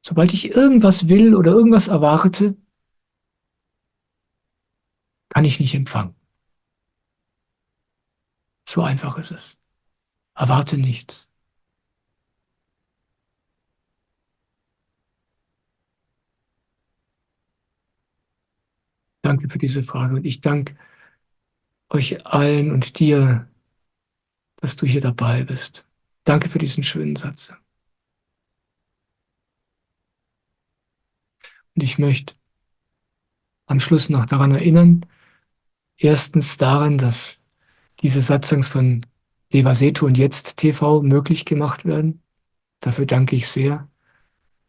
Sobald ich irgendwas will oder irgendwas erwarte, kann ich nicht empfangen. So einfach ist es. Erwarte nichts. Danke für diese Frage und ich danke euch allen und dir, dass du hier dabei bist. Danke für diesen schönen Satz. Und ich möchte am Schluss noch daran erinnern, erstens daran, dass diese Satsangs von Devaseto und Jetzt TV möglich gemacht werden. Dafür danke ich sehr.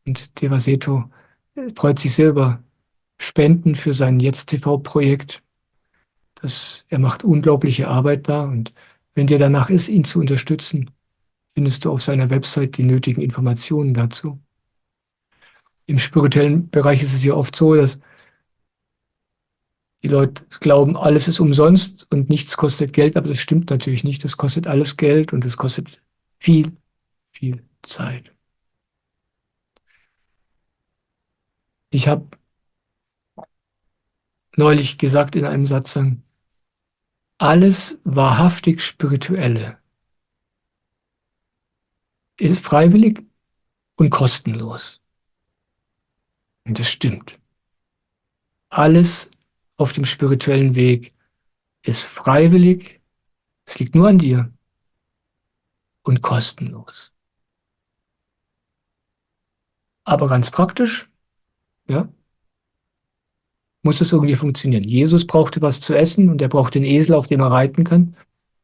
Und Devaseto freut sich sehr über Spenden für sein Jetzt TV-Projekt. Er macht unglaubliche Arbeit da. Und wenn dir danach ist, ihn zu unterstützen, findest du auf seiner Website die nötigen Informationen dazu. Im spirituellen Bereich ist es ja oft so, dass die Leute glauben, alles ist umsonst und nichts kostet Geld, aber das stimmt natürlich nicht. Das kostet alles Geld und es kostet viel, viel Zeit. Ich habe neulich gesagt in einem Satz, alles wahrhaftig Spirituelle ist freiwillig und kostenlos. Und das stimmt. Alles auf dem spirituellen Weg ist freiwillig, es liegt nur an dir und kostenlos. Aber ganz praktisch, ja, muss es irgendwie funktionieren. Jesus brauchte was zu essen und er braucht den Esel, auf dem er reiten kann.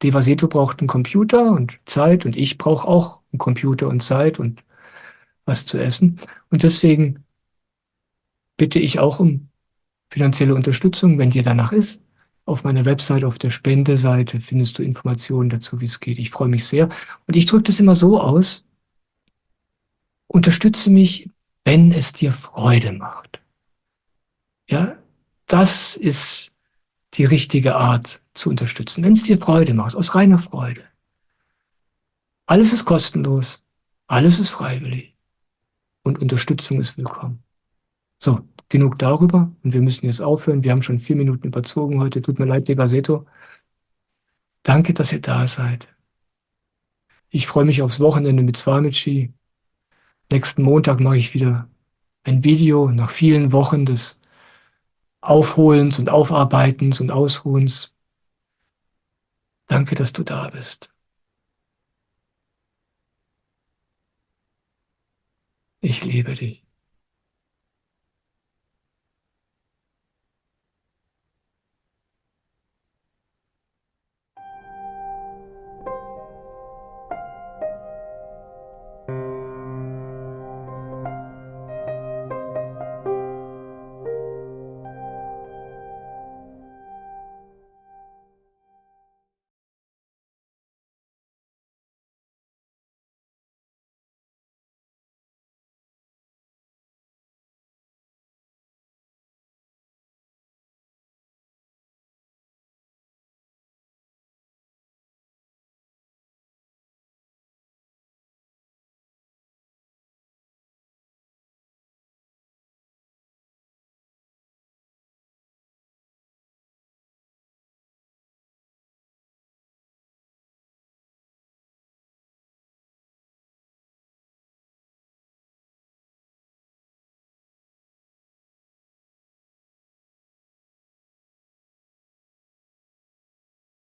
Devaseto braucht einen Computer und Zeit und ich brauche auch einen Computer und Zeit und was zu essen. Und deswegen bitte ich auch um finanzielle Unterstützung, wenn dir danach ist. Auf meiner Website, auf der Spendeseite findest du Informationen dazu, wie es geht. Ich freue mich sehr. Und ich drücke das immer so aus, unterstütze mich, wenn es dir Freude macht. Ja, das ist die richtige Art zu unterstützen. Wenn es dir Freude macht, aus reiner Freude. Alles ist kostenlos, alles ist freiwillig und Unterstützung ist willkommen. So, genug darüber und wir müssen jetzt aufhören. Wir haben schon 4 Minuten überzogen heute. Tut mir leid, Devaseto. Danke, dass ihr da seid. Ich freue mich aufs Wochenende mit Swamiji. Nächsten Montag mache ich wieder ein Video nach vielen Wochen des Aufholens und Aufarbeitens und Ausruhens. Danke, dass du da bist. Ich liebe dich.